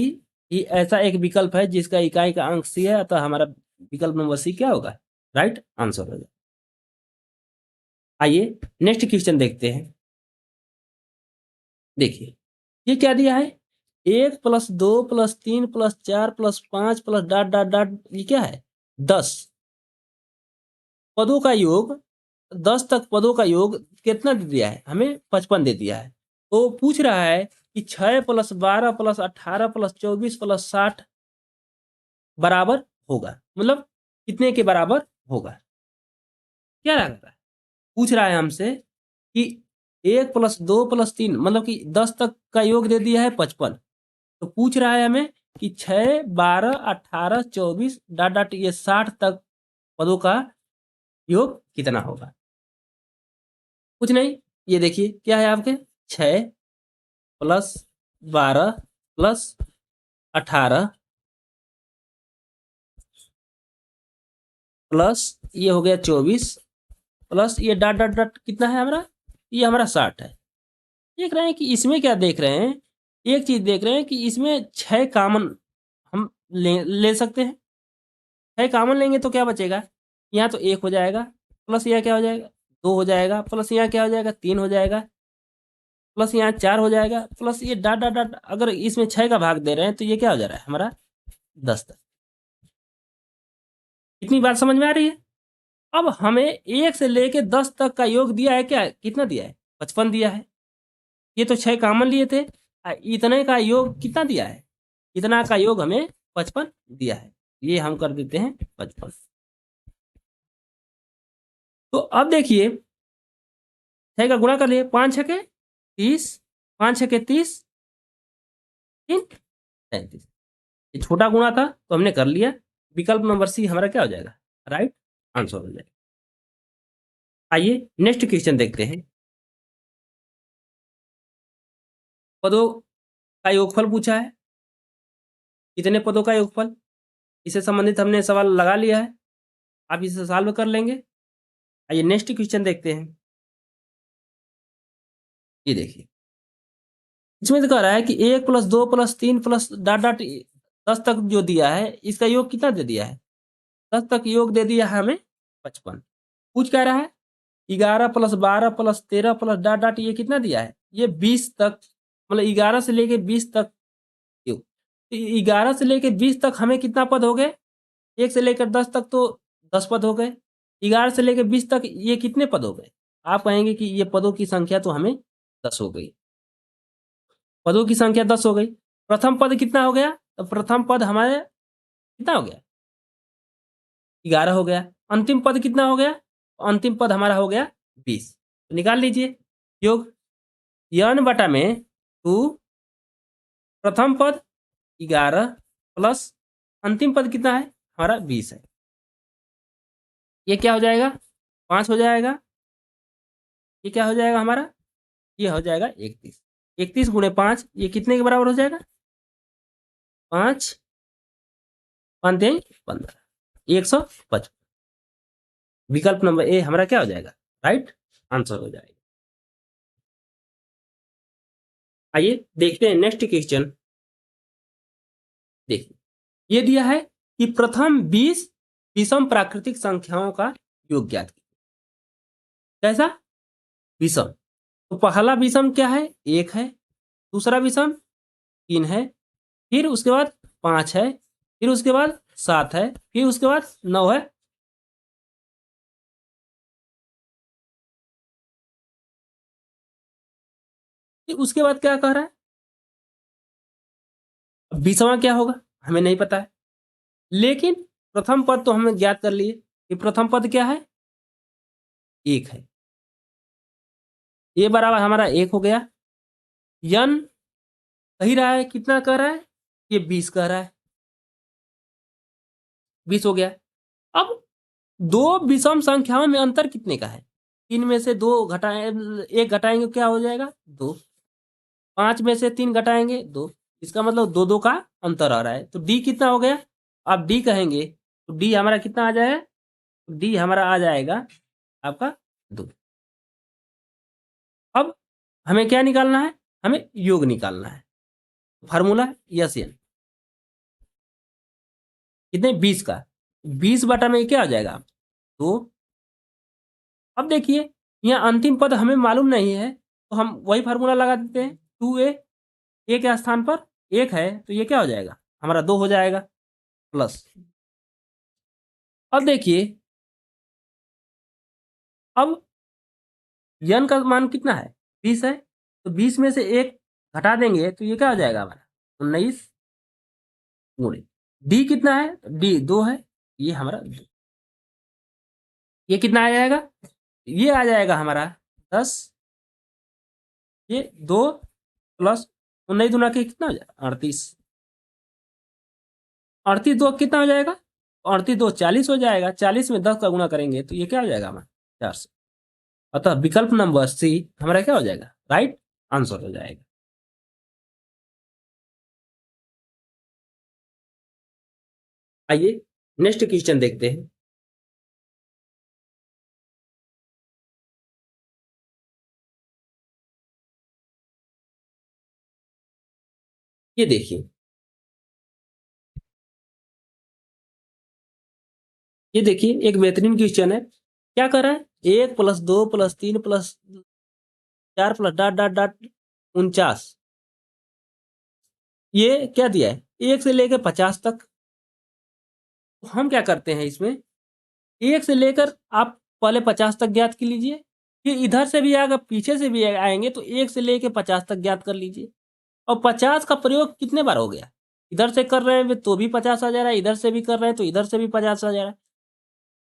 S1: ही ऐसा एक विकल्प है जिसका इकाई का अंक सी है, अतः हमारा विकल्प नंबर सी क्या होगा? राइट आंसर होगा। आइए नेक्स्ट क्वेश्चन देखते हैं। देखिए, ये क्या दिया है? 1 plus 2 plus 3 plus 4 plus 5 plus dot dot dot, ये क्या है? 10 पदों का योग। 10 तक पदों का योग कितना दे दिया है हमें? 55 दे दिया है। तो पूछ रहा है कि 6 प्लस 12 प्लस 18 प्लस 24 प्लस 60 बराबर होगा, मतलब कितने के बराबर होगा? क्या लग रहा है? पूछ रहा है हमसे कि 1 प्लस 2 प्लस 3, मतलब कि 10 तक का योग दे दिया है 55। तो पूछ रहा है हमें कि 6, 12, 18, 24 डॉट डॉट ये 60 तक पदों का योग कितना होगा? कुछ नहीं, ये देखिए क्या है आपके? 6 प्लस 12 प्लस 18 प्लस ये हो गया 24 प्लस ये डॉट डॉट डॉट कितना है हमारा, ये हमारा 60 है। देख रहे हैं कि इसमें क्या देख रहे हैं, एक चीज देख रहे हैं कि इसमें 6 कॉमन हम ले सकते हैं। 6 कॉमन लेंगे तो क्या बचेगा, यहाँ तो 1 हो जाएगा, प्लस यहाँ क्या हो जाएगा 2 हो जाएगा, प्लस यहाँ क्या हो जाएगा 3 हो जाएगा, प्लस यहाँ 4 हो जाएगा, प्लस ये डॉट डॉट डॉट अगर इसमें 6 का भाग दे रहे हैं तो ये क्या हो जा रहा है हमारा 10 तक। इतनी बात समझ में आ रही है। अब हमें 1 से लेके 10 तक का योग दिया है, क्या कितना दिया है 55 दिया है। ये तो 6 कॉमन लिए थे, इतने का योग कितना दिया है, इतना का योग हमें 55 दिया है। ये हम कर देते हैं 55। तो अब देखिए 6 का गुणा कर लिए, 5 छके 30, 5 छके 30, 3 35। ये छोटा गुणा था तो हमने कर लिया। विकल्प नंबर सी हमारा क्या हो जाएगा, राइट आंसर हो जाएगा। आइए नेक्स्ट क्वेश्चन देखते हैं। पदों का योगफल पूछा है, कितने पदों का योगफल, इससे संबंधित हमने सवाल लगा लिया है, आप इसे सॉल्व कर लेंगे। आइए नेक्स्ट क्वेश्चन देखते हैं। ये देखिए इसमें तो कह रहा है कि 1 plus 2 plus 3 plus dot dot 10 तक जो दिया है इसका योग कितना दे दिया है, 10 तक योग दे दिया है हमें 55। पूछ कह रहा है 11 plus 12 plus 13 plus dot dot ये कितना दिया है, ये 20 तक, मतलब 11 से लेके 20 तक योग। 11 से लेके 20 तक हमें कितना पद हो गए, 1 से लेकर 10 तक तो 10 पद हो गए, 11 से लेकर 20 तक ये कितने पद हो गए। आप कहेंगे कि ये पदों की संख्या तो हमें 10 हो गई, पदों की संख्या 10 हो गई। प्रथम पद कितना हो गया, तो प्रथम पद हमारे कितना हो गया 11 हो गया। अंतिम पद कितना हो गया, अंतिम पद हमारा हो गया 20। तो निकाल लीजिए योग, n बटा में 2 प्रथम पद 11 प्लस अंतिम पद कितना है हमारा 20 है। ये क्या हो जाएगा 5 हो जाएगा, ये क्या हो जाएगा हमारा, ये हो जाएगा 31। 31 गुणे 5 ये कितने के बराबर हो जाएगा, 5 5 15, 155। विकल्प नंबर ए हमारा क्या हो जाएगा, राइट आंसर हो जाएगा। आइए देखते हैं नेक्स्ट क्वेश्चन। देखिए ये दिया है कि प्रथम 20 विषम प्राकृतिक संख्याओं का योग ज्ञात कीजिए। कैसा विषम, तो पहला विषम क्या है 1 है, दूसरा विषम 3 है, फिर उसके बाद 5 है, फिर उसके बाद 7 है, फिर उसके बाद 9 है। फिर उसके बाद क्या कह रहा है, बीसवां क्या होगा हमें नहीं पता है, लेकिन प्रथम पद तो हमें ज्ञात कर लिए कि प्रथम पद क्या है 1 है, ये बराबर हमारा 1 हो गया। यन कही रहा है कितना कह रहा है, ये 20 कह रहा है, 20 हो गया। अब दो विषम संख्याओं में अंतर कितने का है, 3 में से 2 घटाए 1 घटाएंगे क्या हो जाएगा 2, 5 में से 3 घटाएंगे 2, इसका मतलब 2 2 का अंतर आ रहा है। तो डी कितना हो गया, आप डी कहेंगे तो डी हमारा कितना आ जाएगा, डी हमारा आ जाएगा आपका 2। अब हमें क्या निकालना है, हमें योग निकालना है। फार्मूला यस एन कितने 20 का, 20 बटा में क्या आ जाएगा 2। अब देखिए यहाँ अंतिम पद हमें मालूम नहीं है तो हम वही फार्मूला लगा देते हैं 2a, ए के स्थान पर 1 है तो ये क्या हो जाएगा हमारा 2 हो जाएगा प्लस। अब देखिए अब यन का मान कितना है 20 है, तो 20 में से 1 घटा देंगे तो ये क्या हो जाएगा हमारा 19 गुणे डी कितना है, डी 2 है, ये हमारा 2। ये कितना आ जाएगा, ये आ जाएगा हमारा 10, ये 2 प्लस 19 दूना के कितना हो जाएगा 38, 38 2 कितना हो जाएगा, 38 2 40 हो जाएगा, 40 में 10 का गुणा करेंगे तो ये क्या हो जाएगा हमारा 400। अतः विकल्प नंबर सी हमारा क्या हो जाएगा, राइट आंसर हो जाएगा। आइए नेक्स्ट क्वेश्चन देखते हैं। ये देखिए, ये देखिए एक बेहतरीन क्वेश्चन है। क्या कर रहा है? 1+2+3+4 प्लस डॉट डॉट डॉट 49। ये क्या दिया है? 1 से लेकर 50 तक। तो हम क्या करते हैं इसमें, 1 से लेकर आप पहले 50 तक ज्ञात कर लीजिए, फिर इधर से भी आएगा, पीछे से भी आएंगे, तो 1 से लेकर 50 तक ज्ञात कर लीजिए। और 50 का प्रयोग कितने बार हो गया? इधर से कर रहे हैं तो भी 50 आ जा रहा है, इधर से भी कर रहे हैं तो इधर से भी 50 आ जा रहा है।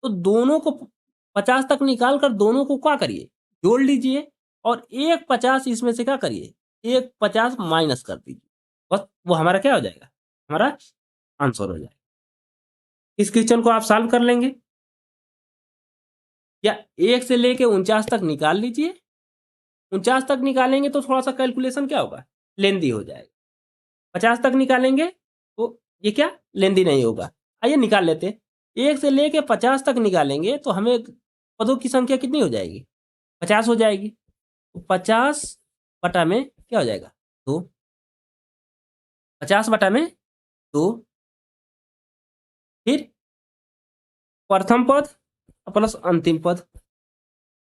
S1: तो दोनों को 50 तक निकाल कर दोनों को क्या करिए, जोड़ लीजिए, और एक 50 इसमें से क्या करिए, एक 50 माइनस कर दीजिए। बस वो हमारा क्या हो जाएगा, हमारा आंसर हो जाएगा। इस क्वेश्चन को आप सॉल्व कर लेंगे, या 1 से लेके 49 तक निकाल लीजिए। 49 तक निकालेंगे तो थोड़ा सा कैलकुलेशन क्या होगा, लेंदी हो जाएगा। 50 तक निकालेंगे तो ये क्या, लेंदी नहीं होगा। आइए निकाल लेते हैं। 1 से लेके 50 तक निकालेंगे तो हमें पदों की संख्या कितनी हो जाएगी, 50 हो जाएगी। तो 50 बटा में क्या हो जाएगा, 2। 50 बटा में 2, फिर प्रथम पद प्लस अंतिम पद,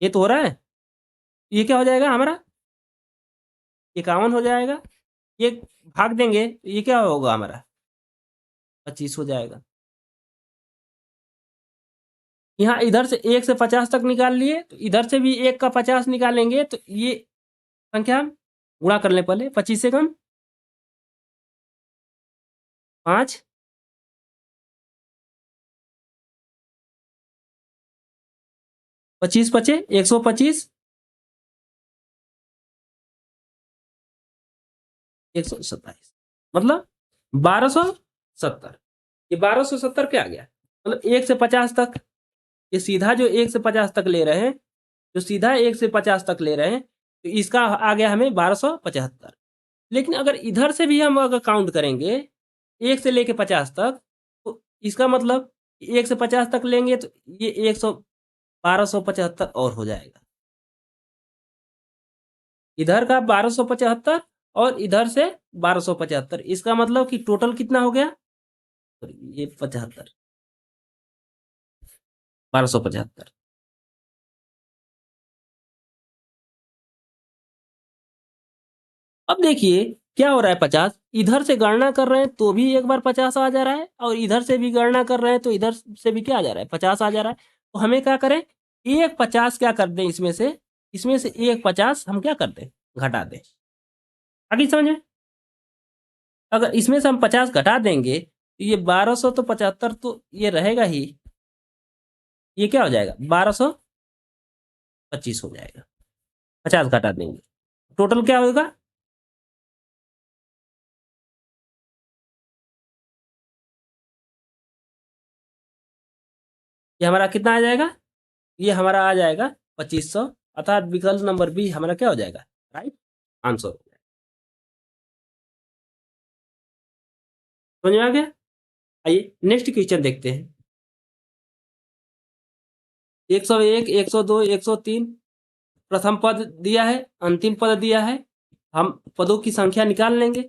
S1: ये तो हो रहा है। ये क्या हो जाएगा हमारा, 51 हो जाएगा। ये भाग देंगे तो ये क्या होगा हमारा, 25 हो जाएगा। यहाँ इधर से 1 से 50 तक निकाल लिए, तो इधर से भी 1 का 50 निकालेंगे, तो ये संख्या हम गुणा कर लें पहले। 25 से कम 5, 25 बचे 125, 127, मतलब 1270। ये 1270 क्या आ गया, मतलब 1 से 50 तक। ये सीधा जो 1 से 50 तक ले रहे हैं, जो सीधा 1 से 50 तक ले रहे हैं, तो इसका आ गया हमें 1275। लेकिन अगर इधर से भी हम अगर काउंट करेंगे 1 से लेके 50 तक, तो इसका मतलब 1 से 50 तक लेंगे तो ये 1275 और हो जाएगा। इधर का 1275 और इधर से 1275, इसका मतलब कि टोटल कितना हो गया, तो ये 75, 1275। अब देखिए क्या हो रहा है, 50 इधर से गणना कर रहे हैं तो भी एक बार 50 आ जा रहा है, और इधर से भी गणना कर रहे हैं तो इधर से भी क्या आ जा रहा है, 50 आ जा रहा है। तो हमें क्या करें, एक 50 क्या कर दें, इसमें से एक 50 हम क्या कर दें, घटा दें। आगे समझ में, अगर इसमें से हम 50 घटा देंगे तो ये 1200 तो 75 तो ये रहेगा ही, ये क्या हो जाएगा, 1225 हो जाएगा। 50 घटा देंगे, टोटल क्या होगा, ये हमारा कितना आ जाएगा, ये हमारा आ जाएगा 2500, अर्थात विकल्प नंबर बी हमारा क्या हो जाएगा, राइट आंसर हो जाएगा। समझ में आ गया। आइए नेक्स्ट क्वेश्चन देखते हैं। 101, 102, 103 प्रथम पद दिया है, अंतिम पद दिया है। हम पदों की संख्या निकाल लेंगे।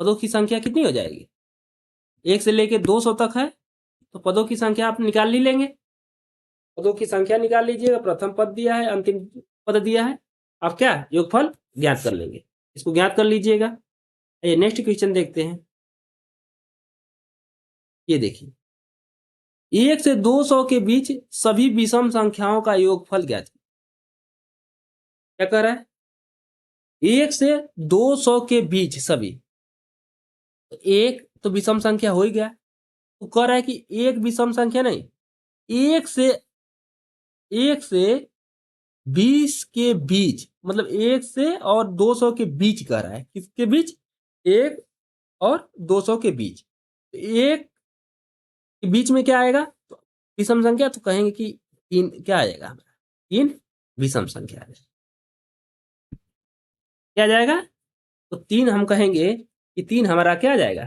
S1: पदों की संख्या कितनी हो जाएगी, 1 से लेके 200 तक है, तो पदों की संख्या आप निकाल ही लेंगे। पदों की संख्या निकाल लीजिएगा, प्रथम पद दिया है, अंतिम पद दिया है, आप क्या योगफल ज्ञात कर लेंगे। इसको ज्ञात कर लीजिएगा। ये नेक्स्ट क्वेश्चन देखते हैं। ये देखिए, 1 से 200 के बीच सभी विषम संख्याओं का योगफल ज्ञात। क्या कह रहा है, 1 से 200 के बीच सभी, तो एक तो विषम संख्या हो ही गया। तो कह रहा है कि एक विषम संख्या नहीं, 1 से 20 के बीच, मतलब 1 से और 200 के बीच कह रहा है। किसके बीच, 1 और 200 के बीच। तो एक के बीच में क्या आएगा, तो विषम संख्या, तो कहेंगे कि 3 क्या आ जाएगा हमारा, 3 विषम संख्या आ जाएगा। क्या आ जाएगा, तो 3 हम कहेंगे कि 3 हमारा क्या आ जाएगा,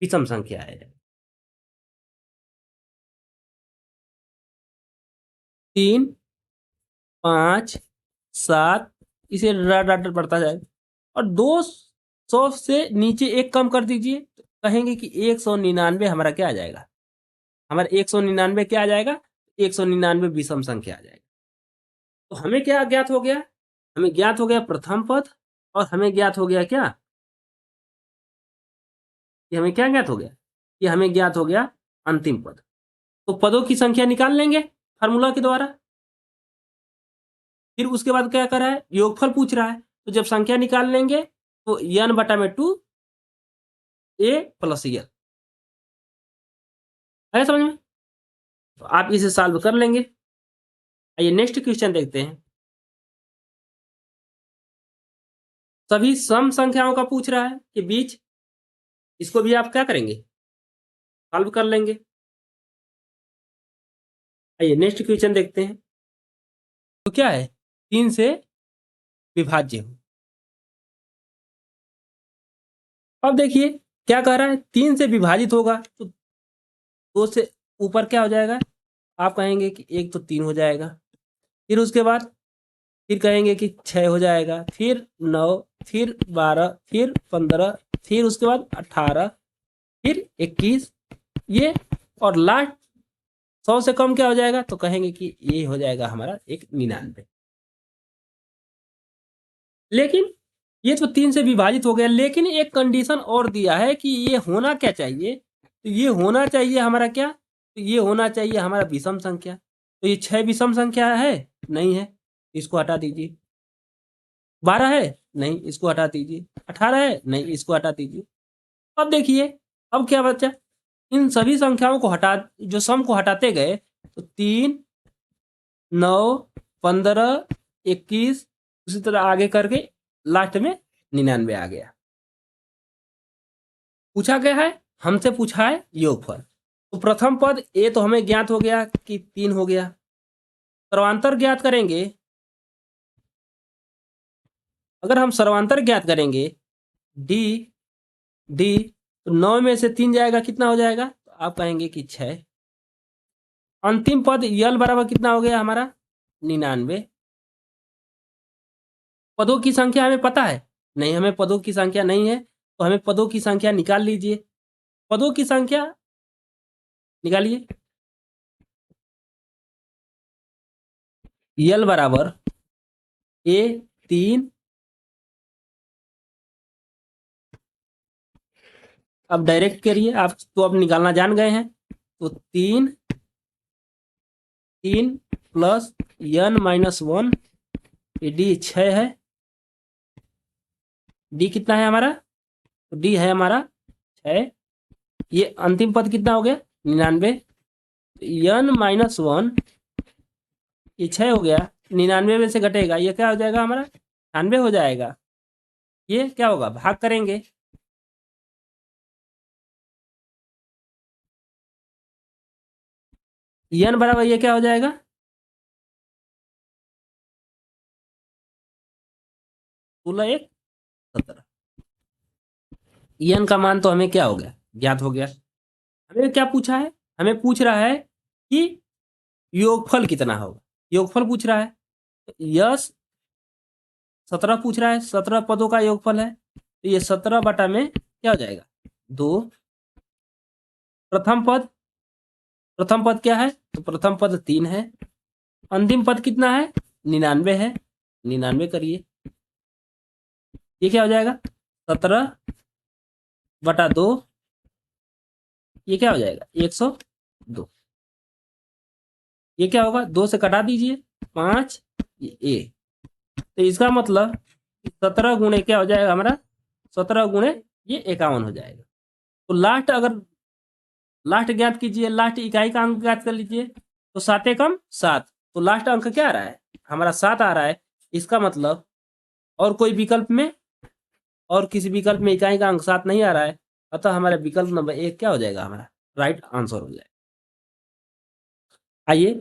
S1: विषम संख्या आ जाएगा। 3, 5, 7, इसे डॉट डॉट बढ़ता जाएगा और 200 से नीचे एक कम कर दीजिए तो कहेंगे कि 199 हमारा क्या आ जाएगा, हमारा 199 क्या आ जाएगा, 199 विषम संख्या आ जाएगा। तो हमें क्या ज्ञात हो गया, हमें ज्ञात हो गया प्रथम पद और हमें ज्ञात हो गया क्या, ये हमें क्या ज्ञात हो गया, ये हमें ज्ञात हो गया अंतिम पद। तो पदों की संख्या निकाल लेंगे फार्मूला के द्वारा। फिर उसके बाद क्या कर रहा है, योगफल पूछ रहा है, तो जब संख्या निकाल लेंगे तो n बटा में 2 a प्लस l आया समझ में, तो आप इसे सॉल्व कर लेंगे। आइए नेक्स्ट क्वेश्चन देखते हैं। सभी सम संख्याओं का पूछ रहा है कि बीच, इसको भी आप क्या करेंगे, सॉल्व कर लेंगे। आइए नेक्स्ट क्वेश्चन देखते हैं। तो क्या है, 3 से विभाज्य हो। अब देखिए क्या कह रहा है, 3 से विभाजित होगा तो 2 से ऊपर क्या हो जाएगा, आप कहेंगे कि 1 तो 3 हो जाएगा, फिर उसके बाद फिर कहेंगे कि 6 हो जाएगा, फिर 9, फिर 12, फिर 15, फिर उसके बाद 18, फिर 21, ये और लास्ट 100 से कम क्या हो जाएगा, तो कहेंगे कि ये हो जाएगा हमारा 99। लेकिन ये तो 3 से विभाजित हो गया, लेकिन एक कंडीशन और दिया है कि ये होना क्या चाहिए, तो ये होना चाहिए हमारा क्या, तो ये होना चाहिए हमारा विषम संख्या। तो ये 6 विषम संख्या है, नहीं है, इसको हटा दीजिए। 12 है, नहीं, इसको हटा दीजिए। 18 है, नहीं, इसको हटा दीजिए। अब देखिए अब क्या बचा, इन सभी संख्याओं को हटा, जो सम को हटाते गए तो 3, 9, 15, 21, उसी तरह आगे करके लास्ट में 99 आ गया। पूछा गया है, हमसे पूछा है योगफल। तो प्रथम पद ए तो हमें ज्ञात हो गया कि 3 हो गया। सर्वांतर ज्ञात करेंगे, अगर हम सर्वांतर ज्ञात करेंगे डी डी, तो 9 में से 3 जाएगा, कितना हो जाएगा, तो आप कहेंगे कि 6। अंतिम पद यल बराबर कितना हो गया हमारा, 99। पदों की संख्या हमें पता है, नहीं हमें पदों की संख्या नहीं है, तो हमें पदों की संख्या निकाल लीजिए। पदों की संख्या निकालिए, यल बराबर ए 3, अब डायरेक्ट करिए आप, तो अब निकालना जान गए हैं, तो 3 प्लस n-1, ये डी 6 है, डी कितना है हमारा, तो डी है हमारा 6। ये अंतिम पद कितना हो गया, 99, n-1 ये 6 हो गया, 99 में से घटेगा, ये क्या हो जाएगा हमारा 98 हो जाएगा। ये क्या होगा, भाग करेंगे, n बराबर ये क्या हो जाएगा, 16, 1, 17। n का मान तो हमें क्या हो गया, ज्ञात हो गया। हमें क्या पूछा है, हमें पूछ रहा है कि योगफल कितना होगा, योगफल पूछ रहा है। यस 17 पूछ रहा है, 17 पदों का योगफल है, तो ये 17 बटा में क्या हो जाएगा, 2। प्रथम पद क्या है, तो प्रथम पद 3 है। अंतिम पद कितना है, 99 है, 99 करिए, ये क्या हो जाएगा 17 बटा 2, ये क्या हो जाएगा 102। ये क्या होगा, 2 से कटा दीजिए, 5, ये ए, तो इसका मतलब 17 गुणे क्या हो जाएगा हमारा, 17 गुणे ये 51 हो जाएगा। तो लास्ट ज्ञात कीजिए, लास्ट इकाई का अंक ज्ञात कर लीजिए, तो 7 एकम 7, तो लास्ट अंक क्या आ रहा है हमारा, 7 आ रहा है। इसका मतलब और कोई विकल्प में, और किसी विकल्प में इकाई का अंक 7 नहीं आ रहा है, अतः हमारा विकल्प नंबर 1 क्या हो जाएगा, हमारा राइट आंसर हो जाएगा। आइए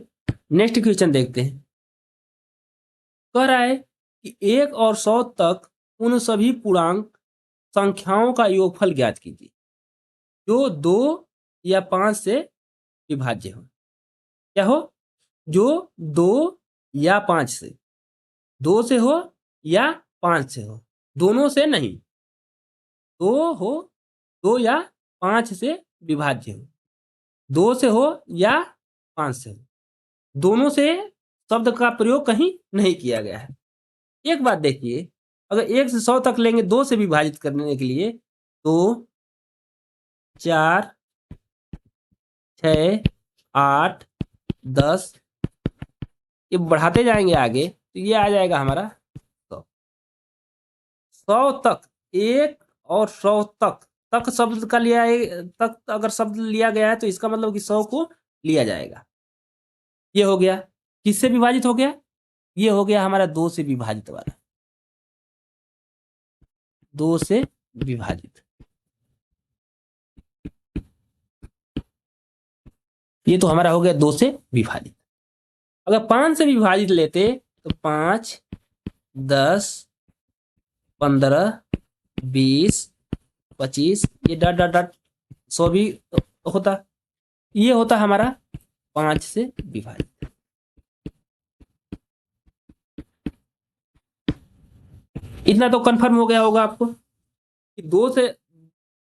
S1: नेक्स्ट क्वेश्चन देखते हैं। कह रहा है कि 1 और 100 तक उन सभी पूर्णांक संख्याओं का योगफल ज्ञात कीजिए जो 2 या 5 से विभाज्य हो। क्या हो, जो 2 या 5 से, 2 से हो या 5 से हो, दोनों से नहीं, 2 हो, 2 या 5 से विभाज्य हो, 2 से हो या 5 से हो, दोनों से शब्द का प्रयोग कहीं नहीं किया गया है। एक बात देखिए, अगर 1 से 100 तक लेंगे 2 से विभाजित करने के लिए, तो 4, 6, 8, 10, ये बढ़ाते जाएंगे आगे तो ये आ जाएगा हमारा 100। 100 तक, 1 और 100 तक, तक शब्द का लिया है, तक अगर शब्द लिया गया है तो इसका मतलब कि 100 को लिया जाएगा। ये हो गया, किससे विभाजित हो गया? ये हो गया हमारा 2 से विभाजित वाला, 2 से विभाजित। ये तो हमारा हो गया 2 से विभाजित। अगर 5 से विभाजित लेते तो 5, 10, 15, 20, 25, ये डॉट डॉट डॉट 100 भी होता। ये होता हमारा 5 से विभाजित। इतना तो कंफर्म हो गया होगा आपको कि 2 से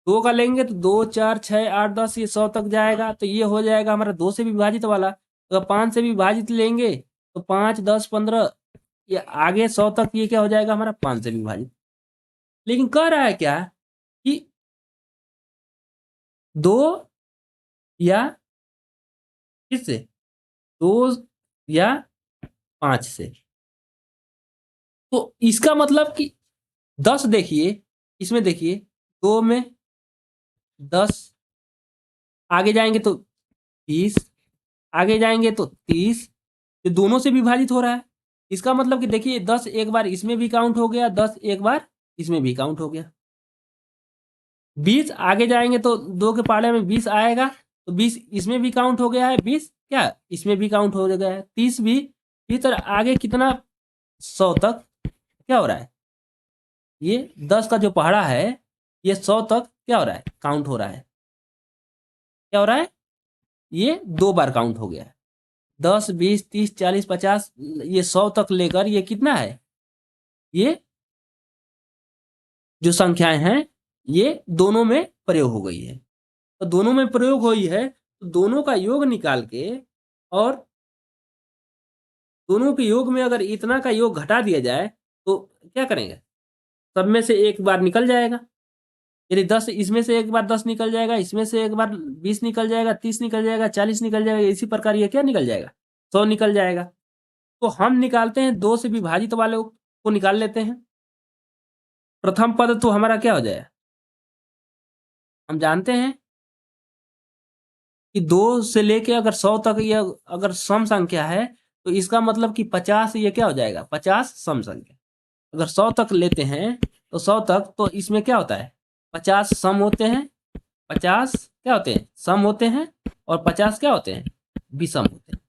S1: 2 का लेंगे तो 2, 4, 6, 8, 10 ये 100 तक जाएगा, तो ये हो जाएगा हमारा 2 से विभाजित वाला। अगर 5 से विभाजित लेंगे तो 5, 10, 15 ये आगे 100 तक, ये क्या हो जाएगा हमारा 5 से विभाजित। लेकिन कह रहा है क्या कि 2 या किससे, 2 या 5 से, तो इसका मतलब कि 10 देखिए, इसमें देखिए 2 में 10, आगे जाएंगे तो 20, आगे जाएंगे तो 30, ये दोनों से विभाजित हो रहा है। इसका मतलब कि देखिए 10 एक बार इसमें भी काउंट हो गया, 10 एक बार इसमें भी काउंट हो गया। 20 आगे जाएंगे तो 2 के पाले में 20 आएगा, तो 20 इसमें भी काउंट हो गया है, 20 क्या इसमें भी काउंट हो गया है, 30 भी। इस तरह आगे कितना 100 तक क्या हो रहा है, ये 10 का जो पहाड़ा है ये 100 तक क्या हो रहा है, काउंट हो रहा है। क्या हो रहा है, ये 2 बार काउंट हो गया है। 10, 20, 30, 40, 50 ये 100 तक लेकर ये कितना है, ये जो संख्याएं हैं ये दोनों में प्रयोग हो गई है। तो दोनों में प्रयोग हुई है तो दोनों का योग निकाल के, और दोनों के योग में अगर इतना का योग घटा दिया जाए तो क्या करेंगे, सब में से एक बार निकल जाएगा। यदि 10 इसमें से एक बार 10 निकल जाएगा, इसमें से एक बार 20 निकल जाएगा, 30 निकल जाएगा, 40 निकल जाएगा, इसी प्रकार ये क्या निकल जाएगा, 100 निकल जाएगा। तो हम निकालते हैं 2 से विभाजित वाले को निकाल लेते हैं। प्रथम पद तो हमारा क्या हो जाएगा, हम जानते हैं कि 2 से लेके अगर 100 तक ये अगर सम संख्या है तो इसका मतलब कि 50 ये क्या हो जाएगा, 50 सम संख्या। अगर 100 तक लेते हैं तो 100 तक, तो इसमें क्या होता है, 50 सम होते हैं, 50 क्या होते हैं, सम होते हैं, और 50 क्या होते हैं, विषम होते हैं।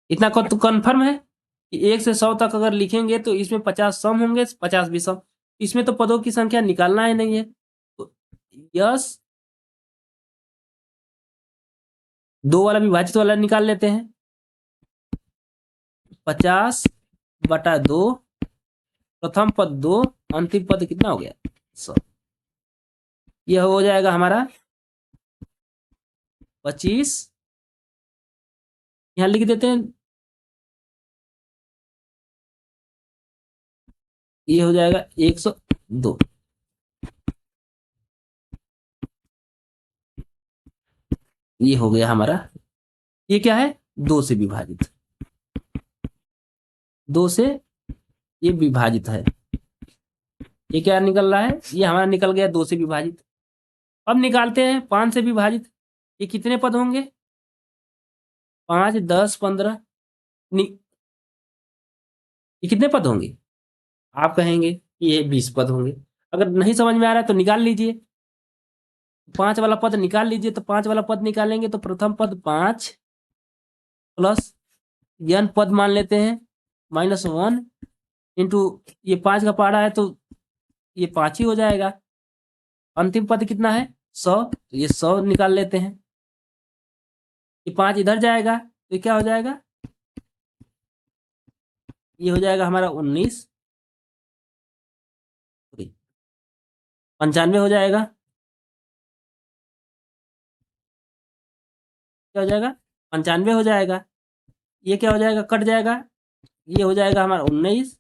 S1: इतना तो कन्फर्म है कि 1 से 100 तक अगर लिखेंगे तो इसमें 50 सम होंगे, 50 विषम। इसमें तो पदों की संख्या निकालना ही नहीं है, तो यस 2 वाला विभाजित वाला निकाल लेते हैं। 50/2, प्रथम पद 2, अंतिम पद कितना हो गया 100। यह हो जाएगा हमारा 25, यहां लिख देते हैं, ये हो जाएगा 102। ये हो गया हमारा, ये क्या है 2 से विभाजित, 2 से ये विभाजित है। ये क्या निकल रहा है, ये हमारा निकल गया 2 से विभाजित। अब निकालते हैं 5 से विभाजित, ये कितने पद होंगे, 5, 10, 15, ये कितने पद होंगे, आप कहेंगे कि ये 20 पद होंगे। अगर नहीं समझ में आ रहा है तो निकाल लीजिए, 5 वाला पद निकाल लीजिए। तो 5 वाला पद निकालेंगे तो प्रथम पद 5 प्लस n पद मान लेते हैं -1 इंटू ये 5 का पहाड़ा है तो ये 5 ही हो जाएगा। अंतिम पद कितना है 100, तो ये 100 निकाल लेते हैं। ये 5 इधर जाएगा तो क्या हो जाएगा, ये हो जाएगा हमारा 19, 95 हो जाएगा, क्या हो जाएगा 95 हो जाएगा। ये क्या हो जाएगा, कट जाएगा, ये हो जाएगा हमारा 19,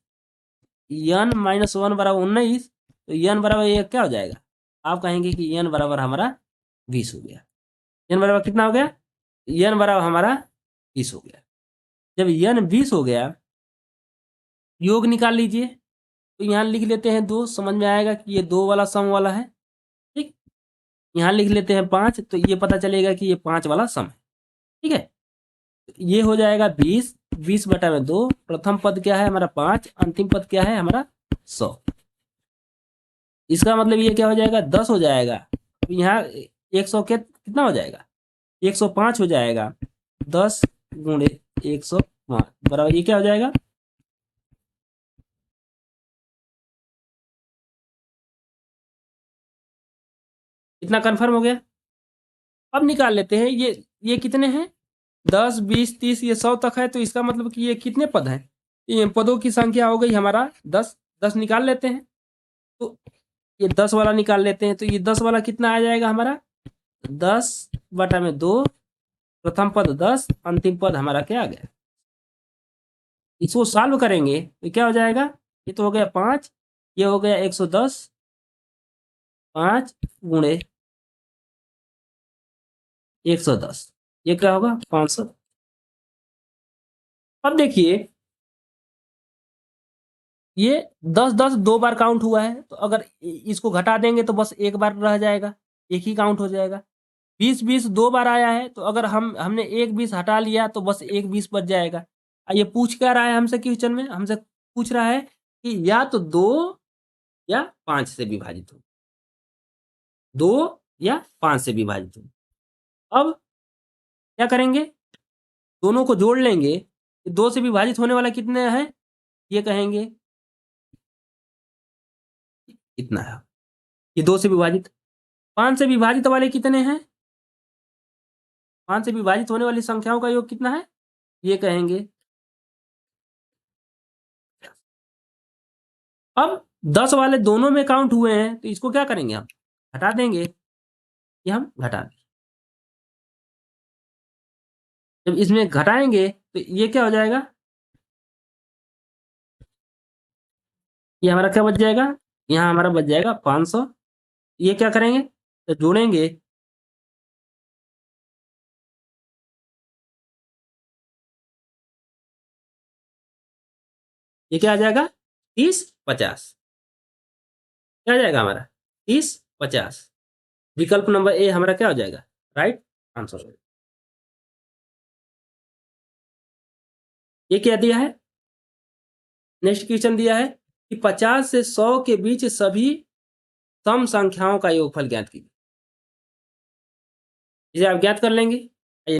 S1: n माइनस 1 बराबर 19, तो n बराबर ये क्या हो जाएगा, आप कहेंगे कि n बराबर हमारा 20 हो गया। n बराबर कितना हो गया, n बराबर हमारा 20 हो गया। जब n 20 हो गया, योग निकाल लीजिए, तो यहाँ लिख लेते हैं 2, समझ में आएगा कि ये 2 वाला सम वाला है। ठीक, यहाँ लिख लेते हैं 5, तो ये पता चलेगा कि ये 5 वाला सम है। ठीक है, ये हो जाएगा 20, 20 बटा में 2, प्रथम पद क्या है हमारा 5, अंतिम पद क्या है हमारा 100। इसका मतलब ये क्या हो जाएगा, 10 हो जाएगा। अब यहाँ 100 के कितना हो जाएगा, 105 हो जाएगा। 10 गुणे 105 बराबर ये क्या हो जाएगा, इतना कंफर्म हो गया। अब निकाल लेते हैं, ये कितने हैं, 10 20 30, ये 100 तक है, तो इसका मतलब कि ये कितने पद हैं, ये पदों की संख्या हो गई हमारा 10। 10 निकाल लेते हैं, तो ये 10 वाला निकाल लेते हैं, तो ये 10 वाला कितना आ जाएगा हमारा, 10 बटा में 2, प्रथम पद 10, अंतिम पद हमारा क्या आ गया। इसको सॉल्व करेंगे तो क्या हो जाएगा, ये तो हो गया 5, ये हो गया 110, 5 गुणे 110, ये क्या होगा 500। अब देखिए, ये 10 10 2 बार काउंट हुआ है, तो अगर इसको घटा देंगे तो बस एक बार रह जाएगा, एक ही काउंट हो जाएगा। 20 20 2 बार आया है, तो अगर हमने एक 20 हटा लिया तो बस एक 20 बच जाएगा। ये पूछ क्या रहा है हमसे, क्वेश्चन में हमसे पूछ रहा है कि या तो 2 या 5 से विभाजित हो, 2 या 5 से विभाजित हो। अब क्या करेंगे, दोनों को जोड़ लेंगे, 2 से विभाजित होने वाला कितने हैं, ये कहेंगे इतना है, ये 2 से विभाजित। 5 से विभाजित वाले कितने हैं, 5 से विभाजित होने वाली संख्याओं का योग कितना है, ये कहेंगे। अब 10 वाले दोनों में काउंट हुए हैं, तो इसको क्या करेंगे, हम हटा देंगे, ये हम घटा देंगे। जब इसमें घटाएंगे तो ये क्या हो जाएगा, ये हमारा क्या बच जाएगा, यहाँ हमारा बच जाएगा 500। ये क्या करेंगे, तो जोड़ेंगे, ये क्या आ जाएगा 30 50, क्या आ जाएगा हमारा 30 50। विकल्प नंबर ए हमारा क्या हो जाएगा, राइट आंसर। ये क्या दिया है, नेक्स्ट क्वेश्चन दिया है कि 50 से 100 के बीच सभी सम संख्याओं का योगफल ज्ञात कीजिए। इसे आप ज्ञात कर लेंगे,